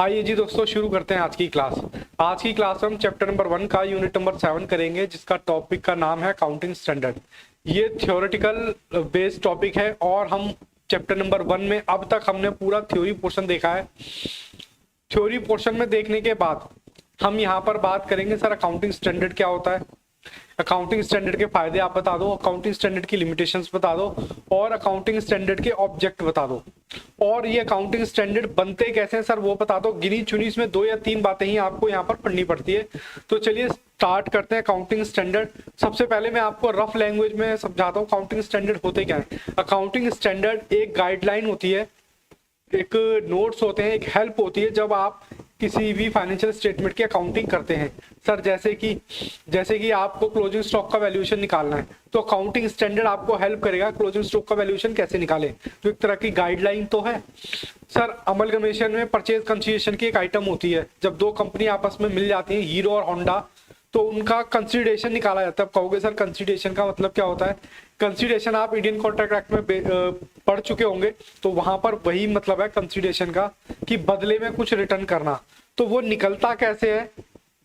आइए जी दोस्तों, शुरू करते हैं आज की क्लास। आज की क्लास हम चैप्टर नंबर 1 का यूनिट नंबर 7 करेंगे, जिसका टॉपिक का नाम है अकाउंटिंग स्टैंडर्ड। ये थ्योरेटिकल बेस्ड टॉपिक है और हम चैप्टर नंबर 1 में अब तक हमने पूरा थ्योरी पोर्शन देखा है। थ्योरी पोर्शन में देखने के बाद हम यहाँ पर बात करेंगे सर अकाउंटिंग स्टैंडर्ड क्या होता है, अकाउंटिंग स्टैंडर्ड के फायदे आप बता दो, अकाउंटिंग स्टैंडर्ड की लिमिटेशंस बता दो और अकाउंटिंग स्टैंडर्ड के ऑब्जेक्ट बता दो। और ये अकाउंटिंग स्टैंडर्ड बनते कैसे हैं सर वो बता दो। गिनी चुनी इसमें 2 या 3 बातें ही आपको यहाँ पर पढ़नी पड़ती है। तो चलिए स्टार्ट करते हैं अकाउंटिंग स्टैंडर्ड। सबसे पहले मैं आपको रफ लैंग्वेज में समझाता हूँ अकाउंटिंग स्टैंडर्ड होते क्या है। अकाउंटिंग स्टैंडर्ड एक गाइडलाइन होती है, एक नोट्स होते हैं, एक हेल्प होती है जब आप किसी भी फाइनेंशियल स्टेटमेंट की अकाउंटिंग करते हैं। सर जैसे कि आपको क्लोजिंग स्टॉक का वैल्यूएशन निकालना है तो अकाउंटिंग स्टैंडर्ड आपको हेल्प करेगा क्लोजिंग स्टॉक का वैल्यूएशन कैसे निकाले। तो एक तरह की गाइडलाइन तो है। सर अमलगमेशन में परचेज कंसीडरेशन की एक आइटम होती है। जब 2 कंपनी आपस में मिल जाती हैं, हीरो और होंडा, तो उनका कंसीडरेशन निकाला जाता है। अब कहोगे सर कंसीडरेशन का मतलब क्या होता है। कंसीडरेशन आप इंडियन कॉन्ट्रैक्ट एक्ट में पढ़ चुके होंगे, तो वहां पर वही मतलब है कंसीडरेशन का कि बदले में कुछ रिटर्न करना। तो वो निकलता कैसे है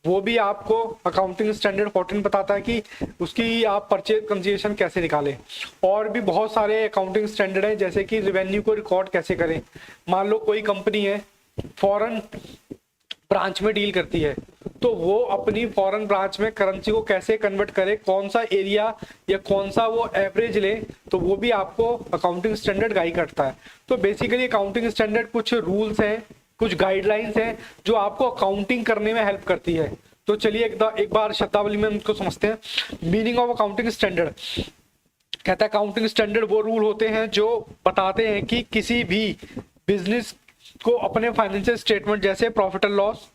वो भी आपको अकाउंटिंग स्टैंडर्ड 14 बताता है कि उसकी आप परचेज कंसीडरेशन कैसे निकालें। और भी बहुत सारे अकाउंटिंग स्टैंडर्ड हैं, जैसे कि रेवेन्यू को रिकॉर्ड कैसे करें। मान लो कोई कंपनी है फॉरेन ब्रांच में डील करती है, तो वो अपनी फॉरेन ब्रांच में करेंसी को कैसे कन्वर्ट करे, कौन सा एरिया या कौन सा वो एवरेज ले, तो वो भी आपको अकाउंटिंग स्टैंडर्ड गाइड करता है। तो बेसिकली अकाउंटिंग स्टैंडर्ड कुछ रूल्स हैं, कुछ गाइडलाइंस हैं जो आपको अकाउंटिंग करने में हेल्प करती है। तो चलिए एक बार शब्दावली में उनको समझते हैं। मीनिंग ऑफ अकाउंटिंग स्टैंडर्ड कहता है अकाउंटिंग स्टैंडर्ड वो रूल होते हैं जो बताते हैं कि किसी भी बिजनेस को अपने फाइनेंशियल स्टेटमेंट जैसे प्रॉफिट एंड लॉस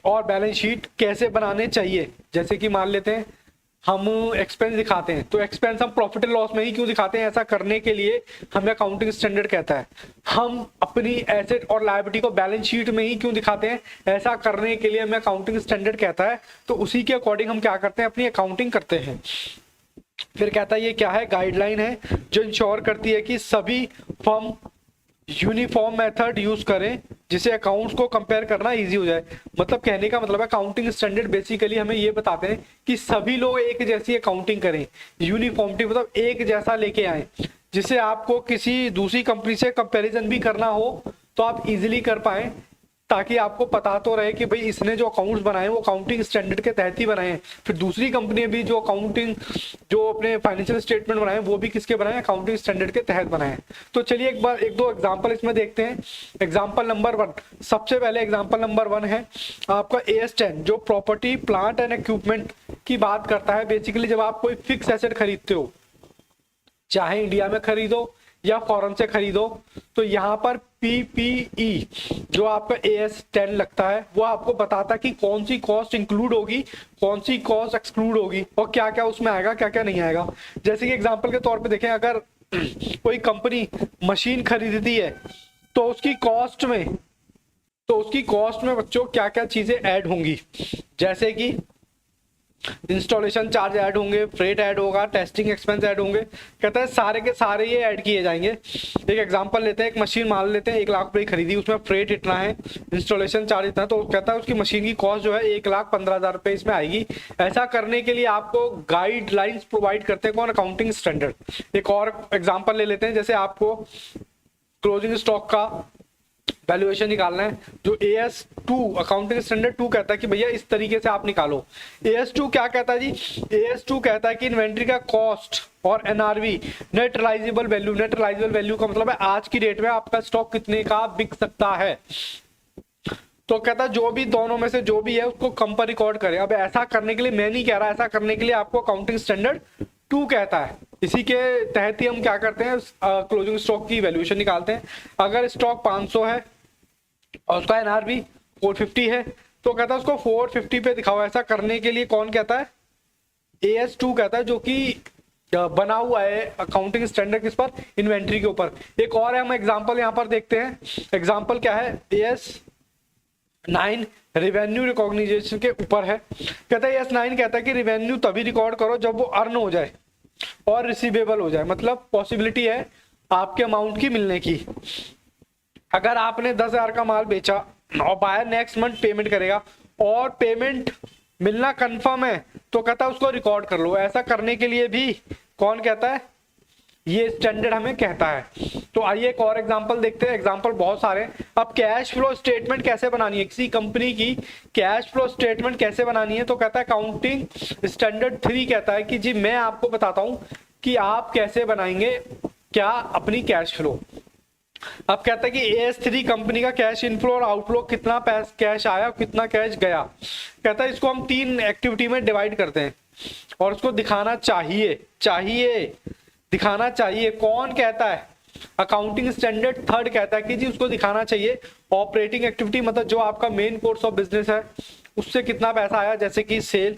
और बैलेंस शीट कैसे बनाने चाहिए। जैसे कि मान लेते हैं हम एक्सपेंस दिखाते हैं, तो एक्सपेंस हम प्रॉफिट एंड लॉस में ही क्यों दिखाते हैं, ऐसा करने के लिए हमें अकाउंटिंग स्टैंडर्ड कहता है। हम अपनी एसेट और लायबिलिटी को बैलेंस शीट में ही क्यों दिखाते हैं, ऐसा करने के लिए हमें अकाउंटिंग स्टैंडर्ड कहता है। तो उसी के अकॉर्डिंग हम क्या करते हैं, अपनी अकाउंटिंग करते हैं। फिर कहता है ये क्या है, गाइडलाइन है जो इंश्योर करती है कि सभी फर्म यूनिफॉर्म मेथड यूज करें जिससे अकाउंट्स को कंपेयर करना इजी हो जाए। मतलब कहने का मतलब है अकाउंटिंग स्टैंडर्ड बेसिकली हमें ये बताते हैं कि सभी लोग एक जैसी अकाउंटिंग करें। यूनिफॉर्मिटी मतलब एक जैसा लेके आए, जिससे आपको किसी दूसरी कंपनी से कंपैरिजन भी करना हो तो आप इजीली कर पाए, ताकि आपको पता तो रहे कि भाई इसने जो अकाउंट्स बनाए वो अकाउंटिंग स्टैंडर्ड के तहत ही बनाए हैं। फिर दूसरी कंपनी भी जो अपने फाइनेंशियल स्टेटमेंट बनाए वो भी किसके बनाए, अकाउंटिंग स्टैंडर्ड के तहत बनाए हैं। तो चलिए एक दो एग्जांपल इसमें देखते हैं। एग्जांपल नंबर 1, सबसे पहले एग्जांपल नंबर 1 है आपका AS10 जो प्रॉपर्टी प्लांट एंड इक्विपमेंट की बात करता है। बेसिकली जब आप कोई फिक्स एसेट खरीदते हो, चाहे इंडिया में खरीदो या फॉरेन से खरीदो, तो यहाँ पर PPE जो आपका AS10 लगता है वो आपको बताता है कि कौन सी कॉस्ट इंक्लूड होगी, कौन सी कॉस्ट एक्सक्लूड होगी और क्या क्या उसमें आएगा, क्या क्या नहीं आएगा। जैसे कि एग्जांपल के तौर पे देखें, अगर कोई कंपनी मशीन खरीदती है तो उसकी कॉस्ट में बच्चों क्या क्या चीजें ऐड होंगी। जैसे कि इंस्टॉलेशन चार्ज ऐड होंगे, फ्रेट ऐड होगा, टेस्टिंग एक्सपेंस ऐड होंगे। कहता है सारे के सारे ये ऐड किए जाएंगे। एक एग्जांपल लेते हैं, एक मशीन मान लेते हैं 1 लाख रुपए खरीदी, उसमें फ्रेट इतना है, इंस्टॉलेशन चार्ज इतना है, तो कहता है उसकी मशीन की कॉस्ट जो है 1,15,000 रुपए इसमें आएगी। ऐसा करने के लिए आपको गाइडलाइंस प्रोवाइड करते हैं कौन, अकाउंटिंग स्टैंडर्ड। एक और एग्जाम्पल ले लेते हैं, जैसे आपको क्लोजिंग स्टॉक का वैल्यूएशन निकालना है, जो AS2 अकाउंटिंग स्टैंडर्ड 2 कहता है कि भैया इस तरीके से आप निकालो। AS2 क्या कहता है जी, AS2 कहता है कि इन्वेंट्री का कॉस्ट और NRV नेट रिलाइजेबल वैल्यू का मतलब है आज की डेट में आपका स्टॉक कितने का बिक सकता है। तो कहता है जो भी दोनों में से जो भी है उसको कम पर रिकॉर्ड करें। अब ऐसा करने के लिए मैं नहीं कह रहा, ऐसा करने के लिए आपको अकाउंटिंग स्टैंडर्ड 2 कहता है। इसी के तहत ही हम क्या करते हैं, क्लोजिंग स्टॉक की वैल्यूएशन निकालते हैं। अगर स्टॉक 500 है और उसका NRV 450 है तो कहता है उसको 450 पे दिखाओ। ऐसा करने के लिए कौन कहता है, AS2 कहता है, जो कि बना हुआ है अकाउंटिंग स्टैंडर्ड किस पर, इन्वेंट्री के ऊपर। एक और है, हम एग्जांपल यहाँ पर देखते हैं। एग्जांपल क्या है, AS9 रेवेन्यू रिकॉग्निजेशन के ऊपर है। कहता है AS9 कहता है कि रेवेन्यू तभी रिकॉर्ड करो जब वो अर्न हो जाए और रिसीवेबल हो जाए, मतलब पॉसिबिलिटी है आपके अमाउंट की मिलने की। अगर आपने 10,000 का माल बेचा और बायर नेक्स्ट मंथ पेमेंट करेगा और पेमेंट मिलना कंफर्म है तो कहता है उसको रिकॉर्ड कर लो। ऐसा करने के लिए भी कौन कहता है, ये स्टैंडर्ड हमें कहता है। तो आइए एक और एग्जांपल देखते हैं, एग्जांपल बहुत सारे हैं। अब कैश फ्लो स्टेटमेंट कैसे बनानी है, किसी कंपनी की कैश फ्लो स्टेटमेंट कैसे बनानी है, तो कहता है अकाउंटिंग स्टैंडर्ड 3 कहता है कि जी मैं आपको बताता हूं कि आप कैसे बनाएंगे क्या अपनी कैश फ्लो। अब कहता है कि AS3 कंपनी का कैश इनफ्लो और आउटफ्लो, कितना कैश आया कितना कैश गया। कहता है इसको हम 3 एक्टिविटी में डिवाइड करते हैं और उसको दिखाना चाहिए दिखाना चाहिए। कौन कहता है, अकाउंटिंग स्टैंडर्ड 3 कहता है कि जी उसको दिखाना चाहिए। ऑपरेटिंग एक्टिविटी मतलब जो आपका मेन कोर्स ऑफ बिजनेस है उससे कितना पैसा आया, जैसे कि सेल।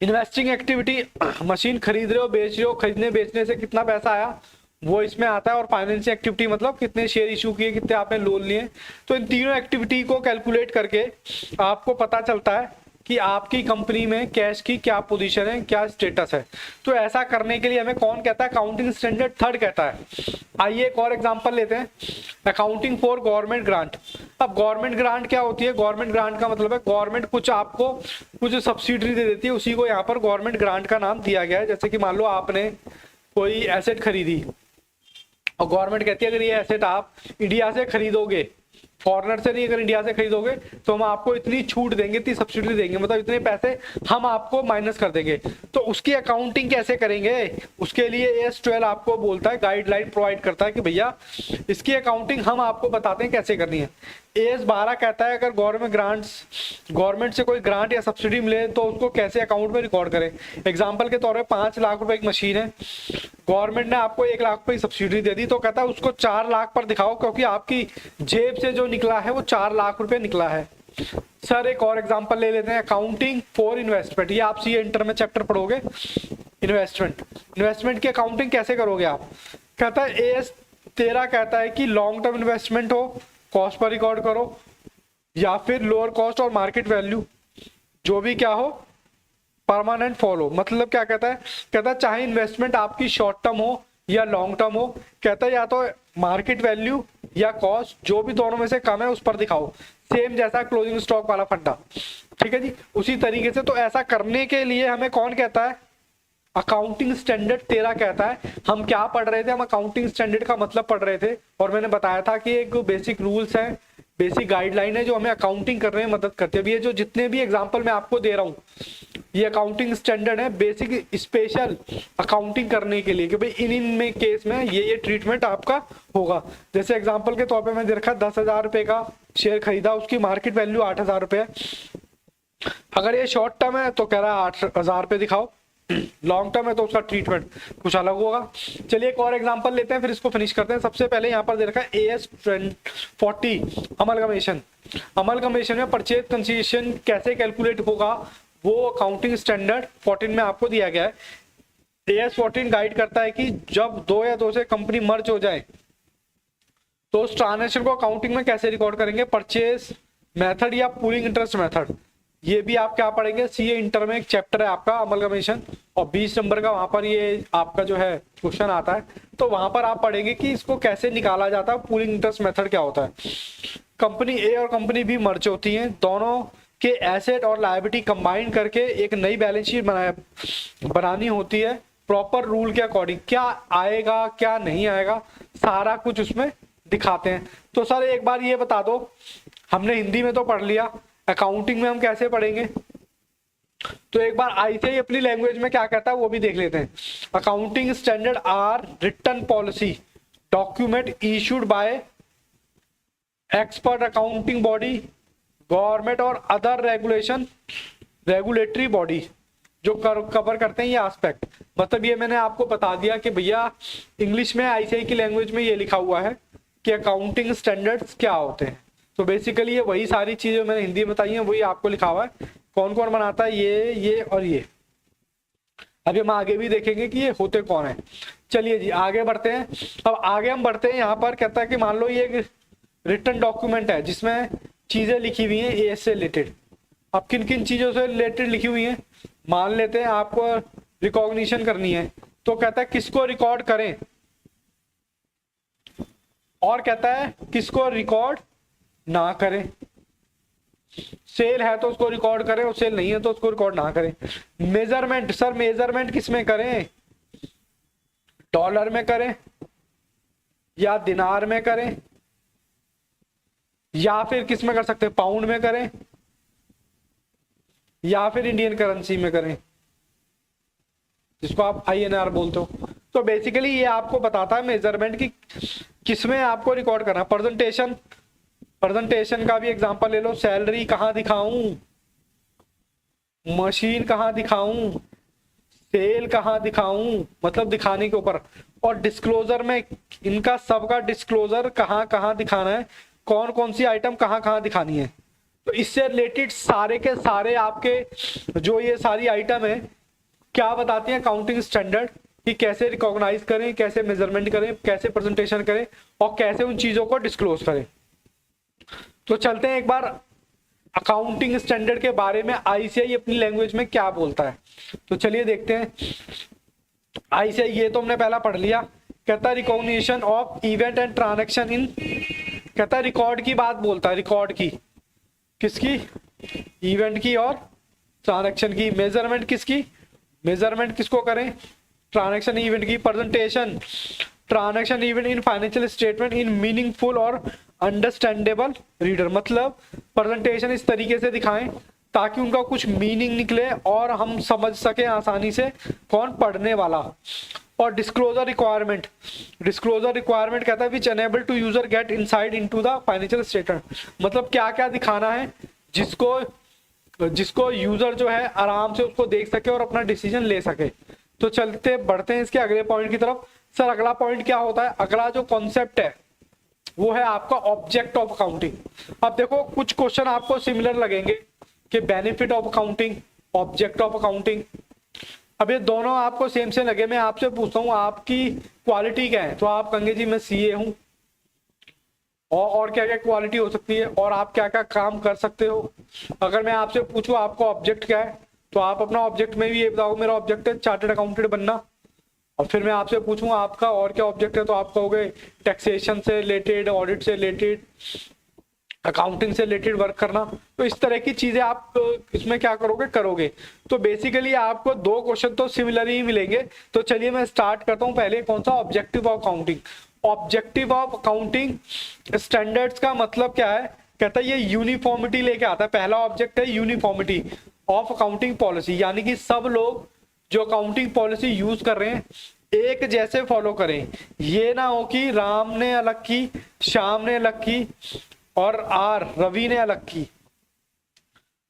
इन्वेस्टिंग एक्टिविटी, मशीन खरीद रहे हो बेच रहे हो, खरीदने बेचने से कितना पैसा आया वो इसमें आता है। और फाइनेंशियल एक्टिविटी मतलब कितने शेयर इशू किए, कितने आपने लोन लिए। तो इन तीनों एक्टिविटी को कैलकुलेट करके आपको पता चलता है कि आपकी कंपनी में कैश की क्या पोजीशन है, क्या स्टेटस है। तो ऐसा करने के लिए हमें कौन कहता है, अकाउंटिंग स्टैंडर्ड 3 कहता है। आइए एक और एग्जांपल लेते हैं, अकाउंटिंग फॉर गवर्नमेंट ग्रांट। अब गवर्नमेंट ग्रांट क्या होती है, गवर्नमेंट ग्रांट का मतलब है गवर्नमेंट कुछ आपको कुछ सब्सिडी दे देती है, उसी को यहाँ पर गवर्नमेंट ग्रांट का नाम दिया गया है। जैसे कि मान लो आपने कोई एसेट खरीदी और गवर्नमेंट कहती है अगर ये एसेट आप इंडिया से खरीदोगे, फॉरेनर से नहीं, अगर इंडिया से खरीदोगे तो हम आपको इतनी छूट देंगे, इतनी सब्सिडी देंगे, मतलब इतने पैसे हम आपको माइनस कर देंगे। तो उसकी अकाउंटिंग कैसे करेंगे, उसके लिए AS12 आपको बोलता है, गाइडलाइन प्रोवाइड करता है कि भैया इसकी अकाउंटिंग हम आपको बताते हैं कैसे करनी है। AS12 कहता है अगर गवर्नमेंट से कोई ग्रांट या सब्सिडी मिले तो उसको कैसे अकाउंट में रिकॉर्ड करें। एग्जाम्पल के तौर पर 5 लाख रुपए की मशीन है, गवर्नमेंट ने आपको 1 लाख रुपए की सब्सिडी दे दी, तो कहता है उसको 4 लाख पर दिखाओ क्योंकि आपकी जेब से जो निकला है वो 4 लाख रुपए निकला है। सर एक और एग्जांपल ले लेते हैं, अकाउंटिंग फॉर इन्वेस्टमेंट। ये आप CA इंटर में चैप्टर पढ़ोगे, इन्वेस्टमेंट की अकाउंटिंग कैसे करोगे आप। कहता है AS13 कहता है कि लॉन्ग टर्म इन्वेस्टमेंट हो कॉस्ट पर रिकॉर्ड करो, या फिर लोअर कॉस्ट और मार्केट वैल्यू जो भी क्या हो परमानेंट फॉलो। मतलब क्या कहता है, कहता है चाहे इन्वेस्टमेंट आपकी शॉर्ट टर्म हो या लॉन्ग टर्म हो, कहता है या तो मार्केट वैल्यू या कॉस्ट जो भी दोनों में से कम है उस पर दिखाओ। सेम जैसा क्लोजिंग स्टॉक वाला फंडा, ठीक है जी, उसी तरीके से। तो ऐसा करने के लिए हमें कौन कहता है, अकाउंटिंग स्टैंडर्ड 13 कहता है। हम क्या पढ़ रहे थे, हम अकाउंटिंग स्टैंडर्ड का मतलब पढ़ रहे थे और मैंने बताया था कि एक बेसिक रूल्स है, बेसिक गाइडलाइन है जो हमें अकाउंटिंग करने में मदद करती है। अभी ये जो जितने भी एग्जांपल मैं आपको दे रहा हूँ ये अकाउंटिंग स्टैंडर्ड है, बेसिक स्पेशल अकाउंटिंग करने के लिए कि भाई इन में केस में ये ट्रीटमेंट आपका होगा। जैसे एग्जांपल के तौर पे मैं देखा 10,000 रुपए का शेयर खरीदा, उसकी मार्केट वैल्यू 8,000 रुपए है। अगर ये शॉर्ट टर्म है तो कह रहा है 8,000 रुपए दिखाओ, लॉन्ग टर्म है तो उसका ट्रीटमेंट कुछ अलग होगा। चलिए एक और एग्जांपल लेते हैं फिर इसको फिनिश करते हैं। सबसे पहले यहाँ पर दे रखा है AS40 अमलगमेशन में परचेज कंसीडरेशन कैसे कैलकुलेट होगा वो अकाउंटिंग स्टैंडर्ड 14 में आपको दिया गया है। AS14 गाइड करता है कि जब 2 या 2 से कंपनी मर्ज हो जाए तो उस ट्रांजेक्शन को अकाउंटिंग में कैसे रिकॉर्ड करेंगे, परचेज मेथड या पूलिंग इंटरेस्ट मेथड। ये भी आप क्या पढ़ेंगे, CA इंटर में एक चैप्टर है आपका अमलगमेशन और 20 नंबर का वहां पर ये आपका जो है क्वेश्चन आता है। तो वहां पर आप पढ़ेंगे कि इसको कैसे निकाला जाता है, पूलिंग इंटरेस्ट मेथड क्या होता है। कंपनी A और कंपनी B मर्ज होती हैं, दोनों के एसेट और लायबिलिटी कंबाइन करके एक नई बैलेंस शीट बनानी होती है प्रॉपर रूल के अकॉर्डिंग। क्या आएगा क्या नहीं आएगा सारा कुछ उसमें दिखाते हैं। तो सर एक बार ये बता दो, हमने हिंदी में तो पढ़ लिया, अकाउंटिंग में हम कैसे पढ़ेंगे। तो एक बार ICAI अपनी लैंग्वेज में क्या कहता है वो भी देख लेते हैं। Accounting standard are written policy document issued by expert accounting body government और अदर रेगुलेटरी बॉडी जो कवर करते हैं ये एस्पेक्ट। मतलब ये मैंने आपको बता दिया कि भैया इंग्लिश में ICAI की लैंग्वेज में ये लिखा हुआ है कि अकाउंटिंग स्टैंडर्ड्स क्या होते हैं। तो बेसिकली ये वही सारी चीजें मैंने हिंदी में बताई हैं वही आपको लिखा हुआ है, कौन कौन बनाता है ये और ये। अभी हम आगे भी देखेंगे कि ये होते कौन है। चलिए जी आगे बढ़ते हैं। अब आगे हम बढ़ते हैं, यहाँ पर कहता है कि मान लो ये एक रिटन डॉक्यूमेंट है जिसमें चीजें लिखी हुई हैं AS से रिलेटेड। अब किन किन चीजों से रिलेटेड लिखी हुई हैं, मान लेते हैं आपको रिकॉग्निशन करनी है तो कहता है किसको रिकॉर्ड करें, और कहता है किसको रिकॉर्ड ना करें। सेल है तो उसको रिकॉर्ड करें और सेल नहीं है तो उसको रिकॉर्ड ना करें। मेजरमेंट, सर मेजरमेंट किस में करें, डॉलर में करें या दिनार में करें या फिर किस में कर सकते हैं, पाउंड में करें या फिर इंडियन करेंसी में करें, जिसको आप INR बोलते हो। तो बेसिकली ये आपको बताता है मेजरमेंट की किसमें आपको रिकॉर्ड करना। प्रेजेंटेशन, प्रेजेंटेशन का भी एग्जांपल ले लो। सैलरी कहाँ दिखाऊं, मशीन कहाँ दिखाऊं, सेल कहाँ दिखाऊं, मतलब दिखाने के ऊपर। और डिस्क्लोजर में इनका सबका डिस्क्लोजर कहाँ कहाँ दिखाना है, कौन कौन सी आइटम कहाँ कहाँ दिखानी है। तो इससे रिलेटेड सारे के सारे आपके जो ये सारी आइटम है क्या बताती हैं, काउंटिंग स्टैंडर्ड, कि कैसे रिकॉग्नाइज करें, कैसे मेजरमेंट करें, कैसे प्रेजेंटेशन करें और कैसे उन चीजों को डिस्क्लोज करें। तो चलते हैं एक बार अकाउंटिंग स्टैंडर्ड के बारे में ICAI अपनी लैंग्वेज में क्या बोलता है। तो चलिए देखते हैं। ICAI ये तो हमने पहला पढ़ लिया। कहता है recognition of event and transaction in, कहता है रिकॉर्ड की बात बोलता है, रिकॉर्ड की, किसकी, इवेंट की और ट्रांजैक्शन की। मेजरमेंट किसकी, मेजरमेंट किसको करें, ट्रांजैक्शन इवेंट की। Presentation, transaction event in financial statement in meaningful और अंडरस्टैंडेबल रीडर, मतलब प्रेजेंटेशन इस तरीके से दिखाएं ताकि उनका कुछ मीनिंग निकले और हम समझ सके आसानी से, कौन, पढ़ने वाला। और डिस्क्लोजर रिक्वायरमेंट, डिस्क्लोजर रिक्वायरमेंट कहता है which enable to user get insight into the financial statement, मतलब क्या क्या दिखाना है जिसको यूजर जो है आराम से उसको देख सके और अपना डिसीजन ले सके। तो चलते बढ़ते हैं इसके अगले पॉइंट की तरफ। सर अगला पॉइंट क्या होता है, अगला जो कॉन्सेप्ट है वो है आपका ऑब्जेक्ट ऑफ अकाउंटिंग। अब देखो कुछ क्वेश्चन आपको सिमिलर लगेंगे कि benefit of accounting, object of accounting. अब ये दोनों आपको सेम से लगे, मैं आपसे पूछता हूँ आपकी क्वालिटी क्या है, तो आप कहेंगे जी मैं CA हूँ, और क्या क्या क्वालिटी हो सकती है और आप क्या क्या काम कर सकते हो। अगर मैं आपसे पूछूं आपका ऑब्जेक्ट क्या है, तो आप अपना ऑब्जेक्ट में भी ये बताओ मेरा ऑब्जेक्ट है चार्टर्ड अकाउंटेंट बनना। और फिर मैं आपसे पूछूं आपका और क्या ऑब्जेक्ट है, तो आप कहोगे टैक्सेशन से रिलेटेड, ऑडिट से रिलेटेड, अकाउंटिंग से रिलेटेड वर्क करना। तो इस तरह की चीजें आप इसमें क्या करोगे। तो बेसिकली आपको दो क्वेश्चन तो सिमिलर ही मिलेंगे। तो चलिए मैं स्टार्ट करता हूं। पहले कौन सा, objective of accounting. Objective of accounting standards का मतलब क्या है, कहता है ये यूनिफॉर्मिटी लेके आता है। पहला ऑब्जेक्ट है यूनिफॉर्मिटी ऑफ अकाउंटिंग पॉलिसी, यानी कि सब लोग जो अकाउंटिंग पॉलिसी यूज कर रहे हैं एक जैसे फॉलो करें। ये ना हो कि राम ने अलग की, श्याम ने अलग की और रवि ने अलग की।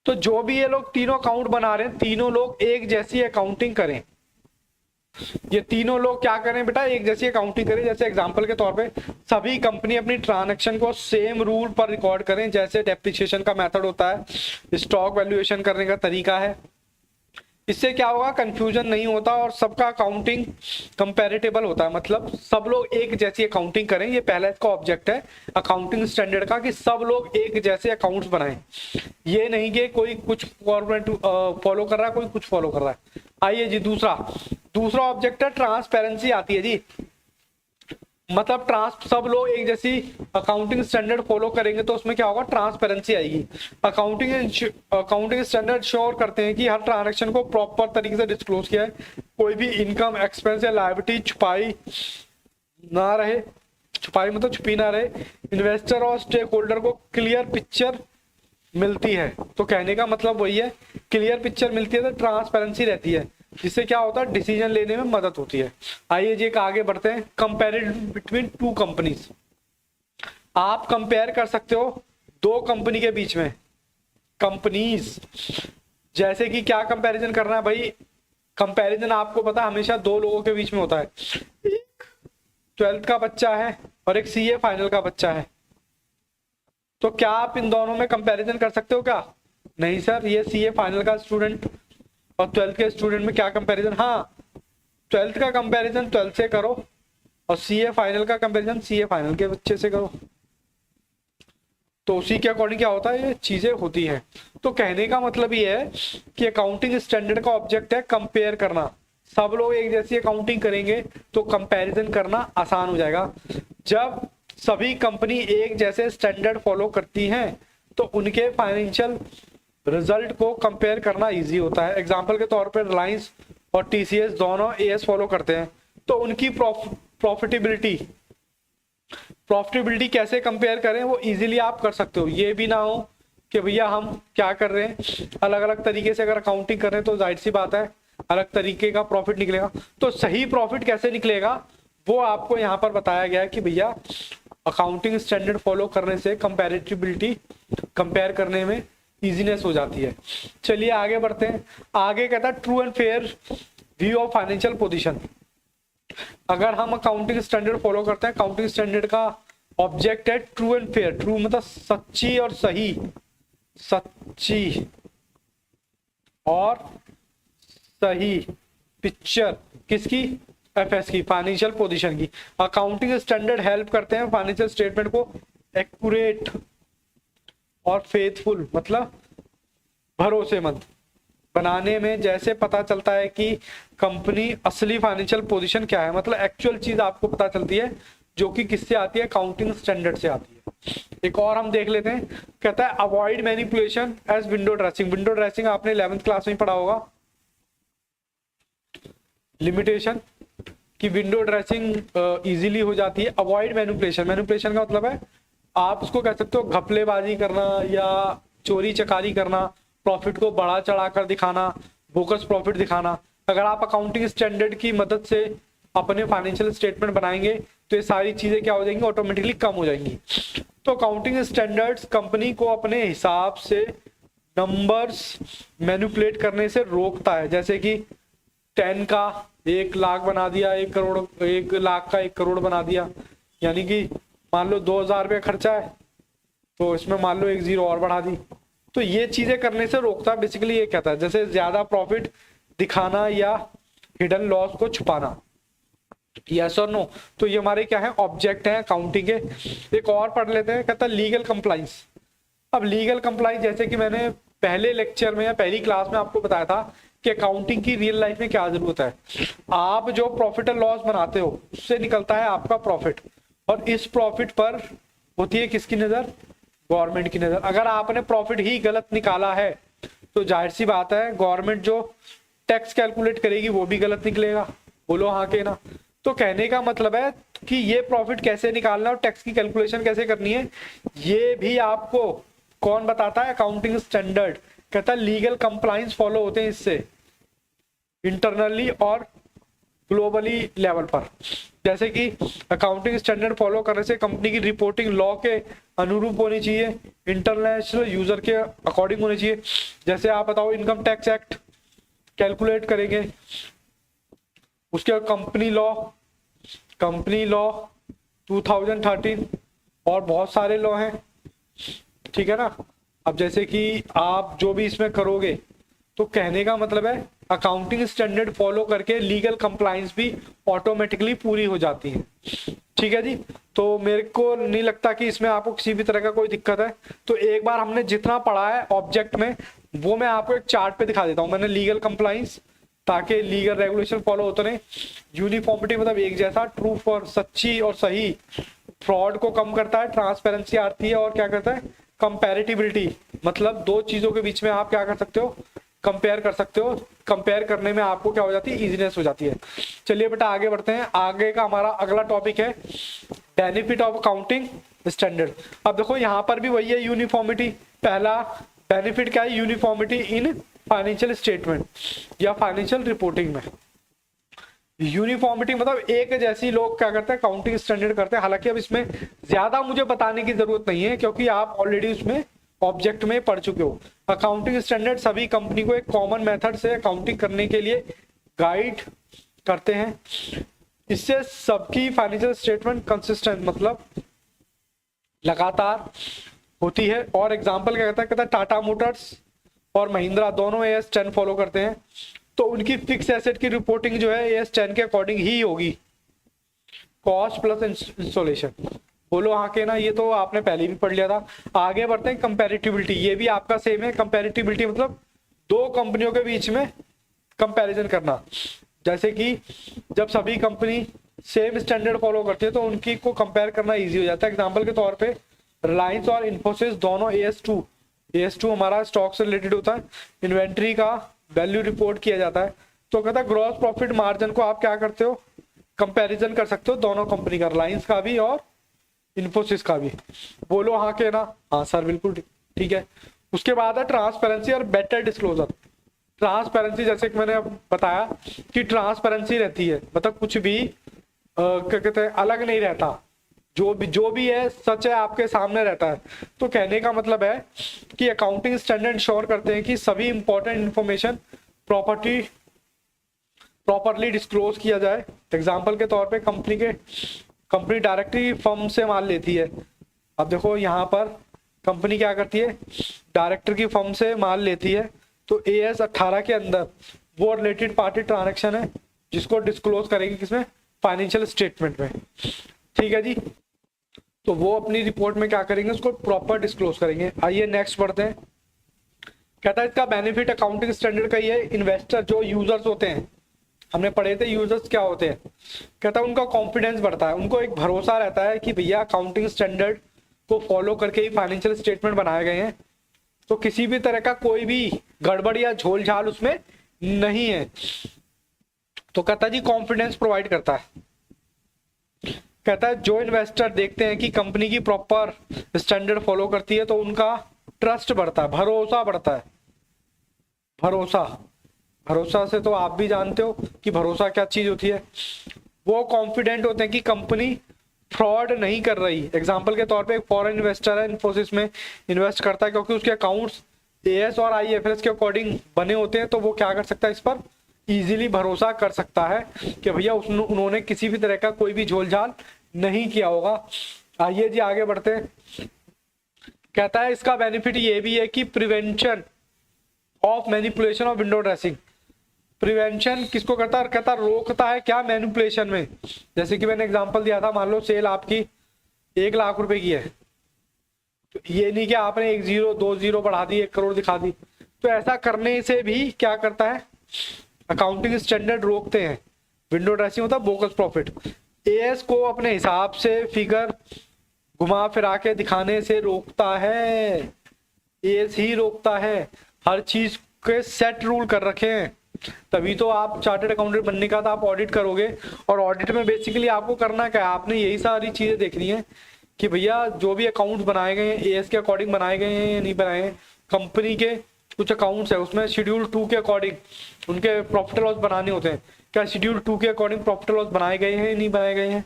तो जो भी ये लोग तीनों अकाउंट बना रहे हैं, तीनों लोग एक जैसी अकाउंटिंग करें। ये तीनों लोग क्या करें बेटा, एक जैसी अकाउंटिंग करें। जैसे एग्जांपल के तौर पे सभी कंपनी अपनी ट्रांजैक्शन को सेम रूल पर रिकॉर्ड करें, जैसे डेप्रिसिएशन का मेथड होता है, स्टॉक वैल्यूएशन करने का तरीका है। इससे क्या होगा, कंफ्यूजन नहीं होता और सबका अकाउंटिंग कंपैरेटिबल होता है, मतलब सब लोग एक जैसी अकाउंटिंग करें। ये पहला इसका ऑब्जेक्ट है अकाउंटिंग स्टैंडर्ड का, कि सब लोग एक जैसे अकाउंट्स बनाएं। ये नहीं कि कोई कुछ गवर्नमेंट फॉलो कर रहा है, कोई कुछ फॉलो कर रहा है। आइए जी दूसरा ऑब्जेक्ट है ट्रांसपेरेंसी आती है जी, मतलब सब लोग एक जैसी अकाउंटिंग स्टैंडर्ड फॉलो करेंगे तो उसमें क्या होगा, ट्रांसपेरेंसी आएगी। अकाउंटिंग स्टैंडर्ड श्योर करते हैं कि हर ट्रांजैक्शन को प्रॉपर तरीके से डिस्क्लोज किया है, कोई भी इनकम, एक्सपेंस या लायबिलिटी छुपाई ना रहे, छुपाई मतलब छुपी ना रहे। इन्वेस्टर और स्टेक होल्डर को क्लियर पिक्चर मिलती है। तो कहने का मतलब वही है, क्लियर पिक्चर मिलती है तो ट्रांसपेरेंसी रहती है, जिससे क्या होता है, डिसीजन लेने में मदद होती है। आइए जी आगे बढ़ते हैं। कंपैरिजन बिटवीन टू कंपनीज, आप कंपेयर कर सकते हो दो कंपनी के बीच में कंपनीज। जैसे कि क्या कंपैरिजन करना है भाई, कंपैरिजन आपको पता हमेशा दो लोगों के बीच में होता है, एक 12th का बच्चा है और एक CA फाइनल का बच्चा है। तो क्या आप इन दोनों में कंपैरिजन कर सकते हो क्या? नहीं सर, ये CA फाइनल का स्टूडेंट और 12th के स्टूडेंट में क्या कंपैरिजन, हाँ 12th का कंपैरिजन 12th से करो और CA फाइनल का कंपैरिजन CA फाइनल के बच्चे से करो। तो उसी के अकॉर्डिंग क्या होता है, ये चीजें होती हैं। तो कहने का मतलब ये है कि अकाउंटिंग स्टैंडर्ड का ऑब्जेक्ट है कंपेयर करना। सब लोग एक जैसी अकाउंटिंग करेंगे तो कंपैरिजन करना आसान हो जाएगा। जब सभी कंपनी एक जैसे स्टैंडर्ड फॉलो करती हैं तो उनके फाइनेंशियल रिजल्ट को कंपेयर करना इजी होता है। एग्जांपल के तौर पर रिलायंस और टीसीएस दोनों एएस फॉलो करते हैं, तो उनकी प्रॉफिटेबिलिटी कैसे कंपेयर करें वो इजीली आप कर सकते हो। ये भी ना हो कि भैया हम क्या कर रहे हैं, अलग अलग तरीके से अगर अकाउंटिंग कर रहे हैं तो जाहिर सी बात है अलग तरीके का प्रॉफिट निकलेगा। तो सही प्रॉफिट कैसे निकलेगा वो आपको यहाँ पर बताया गया है कि भैया अकाउंटिंग स्टैंडर्ड फॉलो करने से कंपैरेटिबिलिटी कंपेयर करने में इजीनेस हो जाती है। चलिए आगे बढ़ते हैं। आगे कहता है true and fair view of financial position. अगर हम अकाउंटिंग स्टैंडर्ड फॉलो करते हैं, अकाउंटिंग स्टैंडर्ड का ऑब्जेक्ट है ट्रू एंड फेयर। ट्रू मतलब सच्ची और सही, सच्ची और सही पिक्चर किसकी, एफएस की, फाइनेंशियल पोजीशन की। अकाउंटिंग स्टैंडर्ड हेल्प करते हैं फाइनेंशियल स्टेटमेंट को एक्यूरेट और फेथफुल मतलब भरोसेमंद बनाने में। जैसे पता चलता है कि कंपनी असली फाइनेंशियल पोजीशन क्या है, मतलब एक्चुअल चीज आपको पता चलती है जो कि किससे आती है, अकाउंटिंग स्टैंडर्ड से आती है। एक और हम देख लेते हैं, कहता है avoid manipulation as window dressing. Window dressing आपने 11th क्लास में पढ़ा होगा। लिमिटेशन कि विंडो ड्रेसिंग इजीली हो जाती है। अवॉइड मैनिपुलेशन, मैनिपुलेशन का मतलब है आप उसको कह सकते हो घपलेबाजी करना या चोरी चकारी करना, प्रॉफिट को बढ़ा चढ़ा कर दिखाना, बोगस प्रॉफिट दिखाना। अगर आप अकाउंटिंग स्टैंडर्ड की मदद से अपने फाइनेंशियल स्टेटमेंट बनाएंगे तो ये सारी चीजें क्या हो जाएंगी, ऑटोमेटिकली कम हो जाएंगी। तो अकाउंटिंग स्टैंडर्ड्स कंपनी को अपने हिसाब से नंबर्स मैनिपुलेट करने से रोकता है। जैसे कि 10 का 1 लाख बना दिया, 1 करोड़, 1 लाख का 1 करोड़ बना दिया, यानी कि मान लो 2000 रुपये खर्चा है तो इसमें मान लो 1 जीरो और बढ़ा दी। तो ये चीजें करने से रोकता है। बेसिकली ये कहता है जैसे ज्यादा प्रॉफिट दिखाना या हिडन लॉस को छुपाना। यस और नो, तो ये हमारे क्या है, ऑब्जेक्ट है अकाउंटिंग के। एक और पढ़ लेते हैं, कहता है लीगल कंप्लाइंस। अब लीगल कंप्लाइंस जैसे कि मैंने पहले लेक्चर में या पहली क्लास में आपको बताया था कि अकाउंटिंग की रियल लाइफ में क्या जरूरत है। आप जो प्रॉफिट एंड लॉस बनाते हो उससे निकलता है आपका प्रॉफिट, और इस प्रॉफिट पर होती है किसकी नजर, गवर्नमेंट की नजर। अगर आपने प्रॉफिट ही गलत निकाला है तो जाहिर सी बात है गवर्नमेंट जो टैक्स कैलकुलेट करेगी वो भी गलत निकलेगा। बोलो हाँ के ना। तो कहने का मतलब है कि ये प्रॉफिट कैसे निकालना और टैक्स की कैलकुलेशन कैसे करनी है ये भी आपको कौन बताता है, अकाउंटिंग स्टैंडर्ड। कहता है लीगल कंप्लायंस फॉलो होते हैं इससे इंटरनली और ग्लोबली लेवल पर। जैसे कि अकाउंटिंग स्टैंडर्ड फॉलो करने से कंपनी की रिपोर्टिंग लॉ के अनुरूप होनी चाहिए, इंटरनेशनल यूजर के अकॉर्डिंग होनी चाहिए। जैसे आप बताओ इनकम टैक्स एक्ट कैलकुलेट करेंगे, उसके कंपनी लॉ 2013 और बहुत सारे लॉ हैं, ठीक है ना। अब जैसे कि आप जो भी इसमें करोगे तो कहने का मतलब है अकाउंटिंग स्टैंडर्ड फॉलो करके लीगल कंप्लायंस भी ऑटोमेटिकली पूरी हो जाती है। ठीक है जी, तो मेरे को नहीं लगता कि इसमें आपको किसी भी तरह का कोई दिक्कत है। तो एक बार हमने जितना पढ़ा है ऑब्जेक्ट में वो मैं आपको एक चार्ट पे दिखा देता हूँ। मैंने लीगल कंप्लायंस ताकि लीगल रेगुलेशन फॉलो होते रहे, यूनिफॉर्मिटी मतलब एक जैसा, ट्रू फॉर सच्ची और सही, फ्रॉड को कम करता है, ट्रांसपेरेंसी आती है, और क्या करता है कंपैरेटिबिलिटी मतलब दो चीजों के बीच में आप क्या कर सकते हो, कंपेयर कर सकते हो। कंपेयर करने में आपको क्या हो जाती है, इजीनेस हो जाती है। चलिए बेटा आगे बढ़ते हैं। आगे का हमारा अगला टॉपिक है बेनिफिट ऑफ अकाउंटिंग स्टैंडर्ड। अब देखो यहाँ पर भी वही है यूनिफॉर्मिटी। पहला बेनिफिट क्या है, यूनिफॉर्मिटी इन फाइनेंशियल स्टेटमेंट या फाइनेंशियल रिपोर्टिंग में। यूनिफॉर्मिटी मतलब एक जैसी लोग क्या करते हैं, अकाउंटिंग स्टैंडर्ड करते हैं। हालांकि अब इसमें ज्यादा मुझे बताने की जरूरत नहीं है क्योंकि आप ऑलरेडी उसमें ऑब्जेक्ट में पढ़ चुके हो। अकाउंटिंग स्टैंडर्ड सभी कंपनी को एक कॉमन मेथड से अकाउंटिंग करने के लिए गाइड करते हैं। इससे सबकी फाइनेंशियल स्टेटमेंट कंसिस्टेंट मतलब लगातार होती है। और एग्जांपल क्या कहता है टाटा मोटर्स और महिंद्रा दोनों AS 10 फॉलो करते हैं, तो उनकी फिक्स एसेट की रिपोर्टिंग जो है AS 10 के अकॉर्डिंग ही होगी, कॉस्ट प्लस इंस्टॉलेशन। बोलो हाँ के ना, ये तो आपने पहले भी पढ़ लिया था। आगे बढ़ते हैं कंपैरेटिबिलिटी, ये भी आपका सेम है। कंपैरेटिबिलिटी मतलब दो कंपनियों के बीच में कंपैरिजन करना। जैसे कि जब सभी कंपनी सेम स्टैंडर्ड फॉलो करती है तो उनकी को कंपेयर करना इजी हो जाता है। एग्जांपल के तौर पे रिलायंस और इन्फोसिस दोनों AS2 हमारा स्टॉक से रिलेटेड होता है, इन्वेंट्री का वैल्यू रिपोर्ट किया जाता है। तो कहता है ग्रॉस प्रॉफिट मार्जिन को आप क्या करते हो, कंपैरिजन कर सकते हो दोनों कंपनी का, रिलायंस का भी और इन्फोसिस का भी। बोलो हाँ के ना? हाँ सर बिल्कुल ठीक है। उसके बाद है ट्रांसपेरेंसी और बेटर डिस्क्लोजर। ट्रांसपेरेंसी जैसे कि मैंने बताया कि ट्रांसपेरेंसी रहती है, मतलब कुछ भी क्या कहते हैं अलग नहीं रहता, जो भी है सच है आपके सामने रहता है। तो कहने का मतलब है कि अकाउंटिंग स्टैंडर्ड इंश्योर करते हैं कि सभी इंपॉर्टेंट इंफॉर्मेशन प्रॉपरली डिस्क्लोज किया जाए। एग्जाम्पल के तौर पे कंपनी डायरेक्टली फर्म से माल लेती है। अब देखो यहाँ पर कंपनी क्या करती है, डायरेक्टर की फर्म से माल लेती है, तो AS 18 के अंदर वो रिलेटेड पार्टी ट्रांजैक्शन है जिसको डिस्क्लोज करेगी किसमें, फाइनेंशियल स्टेटमेंट में। ठीक है जी, तो वो अपनी रिपोर्ट में क्या करेंगे, उसको प्रॉपर डिस्क्लोज करेंगे। आइए नेक्स्ट बढ़ते हैं। कहता है इसका बेनिफिट अकाउंटिंग स्टैंडर्ड का ये इन्वेस्टर जो यूजर्स होते हैं, हमने पढ़े थे यूजर्स क्या होते हैं। कहता है उनका कॉन्फिडेंस बढ़ता है, उनको एक भरोसा रहता है कि भैया अकाउंटिंग स्टैंडर्ड को फॉलो करके ही फाइनेंशियल स्टेटमेंट बनाए गए हैं, तो किसी भी तरह का कोई भी गड़बड़ या झोल झाल उसमें नहीं है। तो कहता है जी कॉन्फिडेंस प्रोवाइड करता है। कहता है जो इन्वेस्टर देखते हैं कि कंपनी की प्रॉपर स्टैंडर्ड फॉलो करती है तो उनका ट्रस्ट बढ़ता है, भरोसा बढ़ता है। भरोसा से तो आप भी जानते हो कि भरोसा क्या चीज होती है। वो कॉन्फिडेंट होते हैं कि कंपनी फ्रॉड नहीं कर रही। एग्जांपल के तौर पे एक फॉरेन इन्वेस्टर है, इन्फोसिस में इन्वेस्ट करता है क्योंकि उसके अकाउंट्स AS और IFRS के अकॉर्डिंग बने होते हैं, तो वो क्या कर सकता है, इस पर इजीली भरोसा कर सकता है कि भैया उन्होंने किसी भी तरह का कोई भी झोल झाल नहीं किया होगा। आइए जी आगे बढ़ते हैं। कहता है इसका बेनिफिट ये भी है कि prevention of manipulation of window dressing. Prevention किसको करता है, कहता रोकता है क्या, मैनिपुलेशन में। जैसे कि मैंने एग्जांपल दिया था, मान लो सेल आपकी 1 लाख रुपए की है, तो ये नहीं कि आपने 1 0 2 0 बढ़ा दी, 1 करोड़ दिखा दी। तो ऐसा करने से भी क्या करता है, अकाउंटिंग स्टैंडर्ड रोकते हैं। विंडो ड्रेसिंग होता है बोगस प्रॉफिट। AS को अपने हिसाब से फिगर घुमा फिरा के दिखाने से रोकता है, AS ही रोकता है। हर चीज के सेट रूल कर रखे हैं, तभी तो आप चार्टर्ड अकाउंटेंट बनने का तो आप ऑडिट करोगे। और ऑडिट में बेसिकली आपको करना क्या है, आपने यही सारी चीजें देखनी है कि भैया जो भी अकाउंट्स बनाए गए हैं AS के अकॉर्डिंग बनाए गए हैं या नहीं बनाए हैं। कंपनी के कुछ अकाउंट्स है उसमें शेड्यूल 2 के अकॉर्डिंग उनके प्रॉफिट लॉस बनाने होते हैं, क्या शेड्यूल 2 के अकॉर्डिंग प्रॉफिट लॉस बनाए गए हैं नहीं बनाए गए हैं।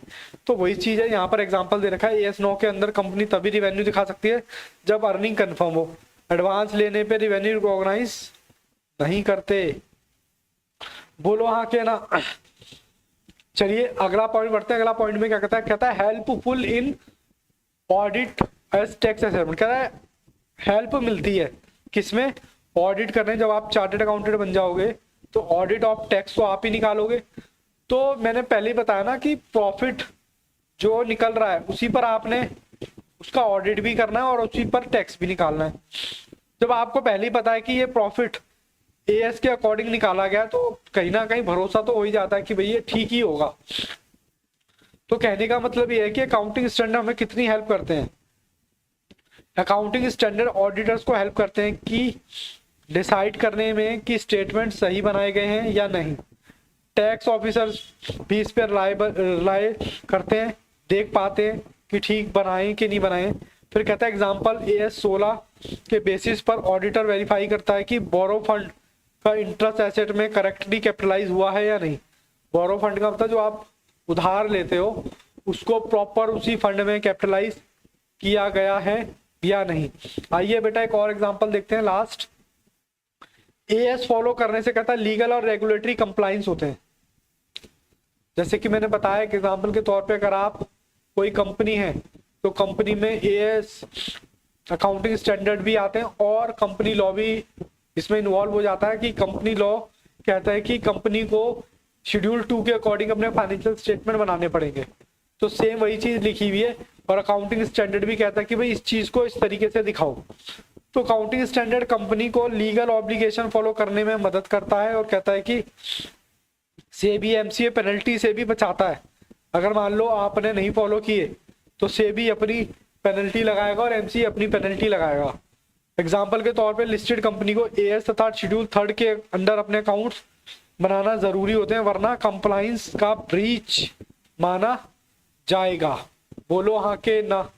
तो वही चीज है, यहाँ पर एग्जांपल दे रखा है AS 9 के अंदर कंपनी तभी रिवेन्यू दिखा सकती है जब अर्निंग कंफर्म हो, एडवांस लेने पे रिवेन्यू रिकॉग्नाइज नहीं करते। बोलो हाँ के ना? चलिए अगला पॉइंट बढ़ते हैं। अगला पॉइंट में क्या कहता है helpful in audit as tax assessment. कहता है हेल्प मिलती है किसमें, ऑडिट करने। जब आप चार्टर्ड अकाउंटेंट बन जाओगे तो ऑडिट ऑफ टैक्स तो आप ही निकालोगे। तो मैंने पहले ही बताया ना कि प्रॉफिट जो निकल रहा है उसी पर आपने उसका ऑडिट भी करना है और उसी पर टैक्स भी निकालना है। जब आपको पहले ही पता है कि ये प्रॉफिट AS के अकॉर्डिंग निकाला गया तो कहीं ना कहीं भरोसा तो हो ही जाता है कि भाई ये ठीक ही होगा। तो कहने का मतलब ये है कि अकाउंटिंग स्टैंडर्ड हमें कितनी हेल्प करते हैं। अकाउंटिंग स्टैंडर्ड ऑडिटर्स को हेल्प करते हैं कि डिसाइड करने में कि स्टेटमेंट सही बनाए गए हैं या नहीं। टैक्स ऑफिसर्स भी इस पर रिलाई करते हैं, देख पाते हैं कि ठीक बनाए कि नहीं बनाए। फिर कहता है एग्जाम्पल AS 16 के बेसिस पर ऑडिटर वेरीफाई करता है कि बोरो फंड का इंटरेस्ट एसेट में करेक्टली कैपिटलाइज हुआ है या नहीं। बोरो फंड का मतलब जो आप उधार लेते हो उसको प्रॉपर उसी फंड में कैपिटलाइज किया गया है या नहीं। आइए बेटा एक और एग्जांपल देखते हैं लास्ट। AS फॉलो करने से कहता है लीगल और रेगुलेटरी कंप्लाइंस होते हैं। जैसे कि मैंने बताया कि एग्जांपल के तौर पे अगर आप कोई कंपनी है तो कंपनी में AS अकाउंटिंग स्टैंडर्ड भी आते हैं और कंपनी लॉ भी इसमें इन्वॉल्व हो जाता है कि कंपनी लॉ कहता है कि कंपनी को शेड्यूल 2 के अकॉर्डिंग अपने फाइनेंशियल स्टेटमेंट बनाने पड़ेंगे। तो सेम वही चीज लिखी हुई है और अकाउंटिंग स्टैंडर्ड भी कहता है कि भाई इस चीज को इस तरीके से दिखाओ। तो अकाउंटिंग स्टैंडर्ड कंपनी को लीगल ऑब्लिगेशन फॉलो करने में मदद करता है और कहता है कि सेबी MCA पेनल्टी से भी बचाता है। अगर मान लो आपने नहीं फॉलो किए तो सेबी अपनी पेनल्टी लगाएगा और एमसी अपनी पेनल्टी लगाएगा। एग्जाम्पल के तौर पे लिस्टेड कंपनी को एएस तथा शेड्यूल 3 के अंडर अपने अकाउंट्स बनाना जरूरी होते हैं, वरना कंप्लाइंस का ब्रीच माना जाएगा। बोलो हाँ के ना।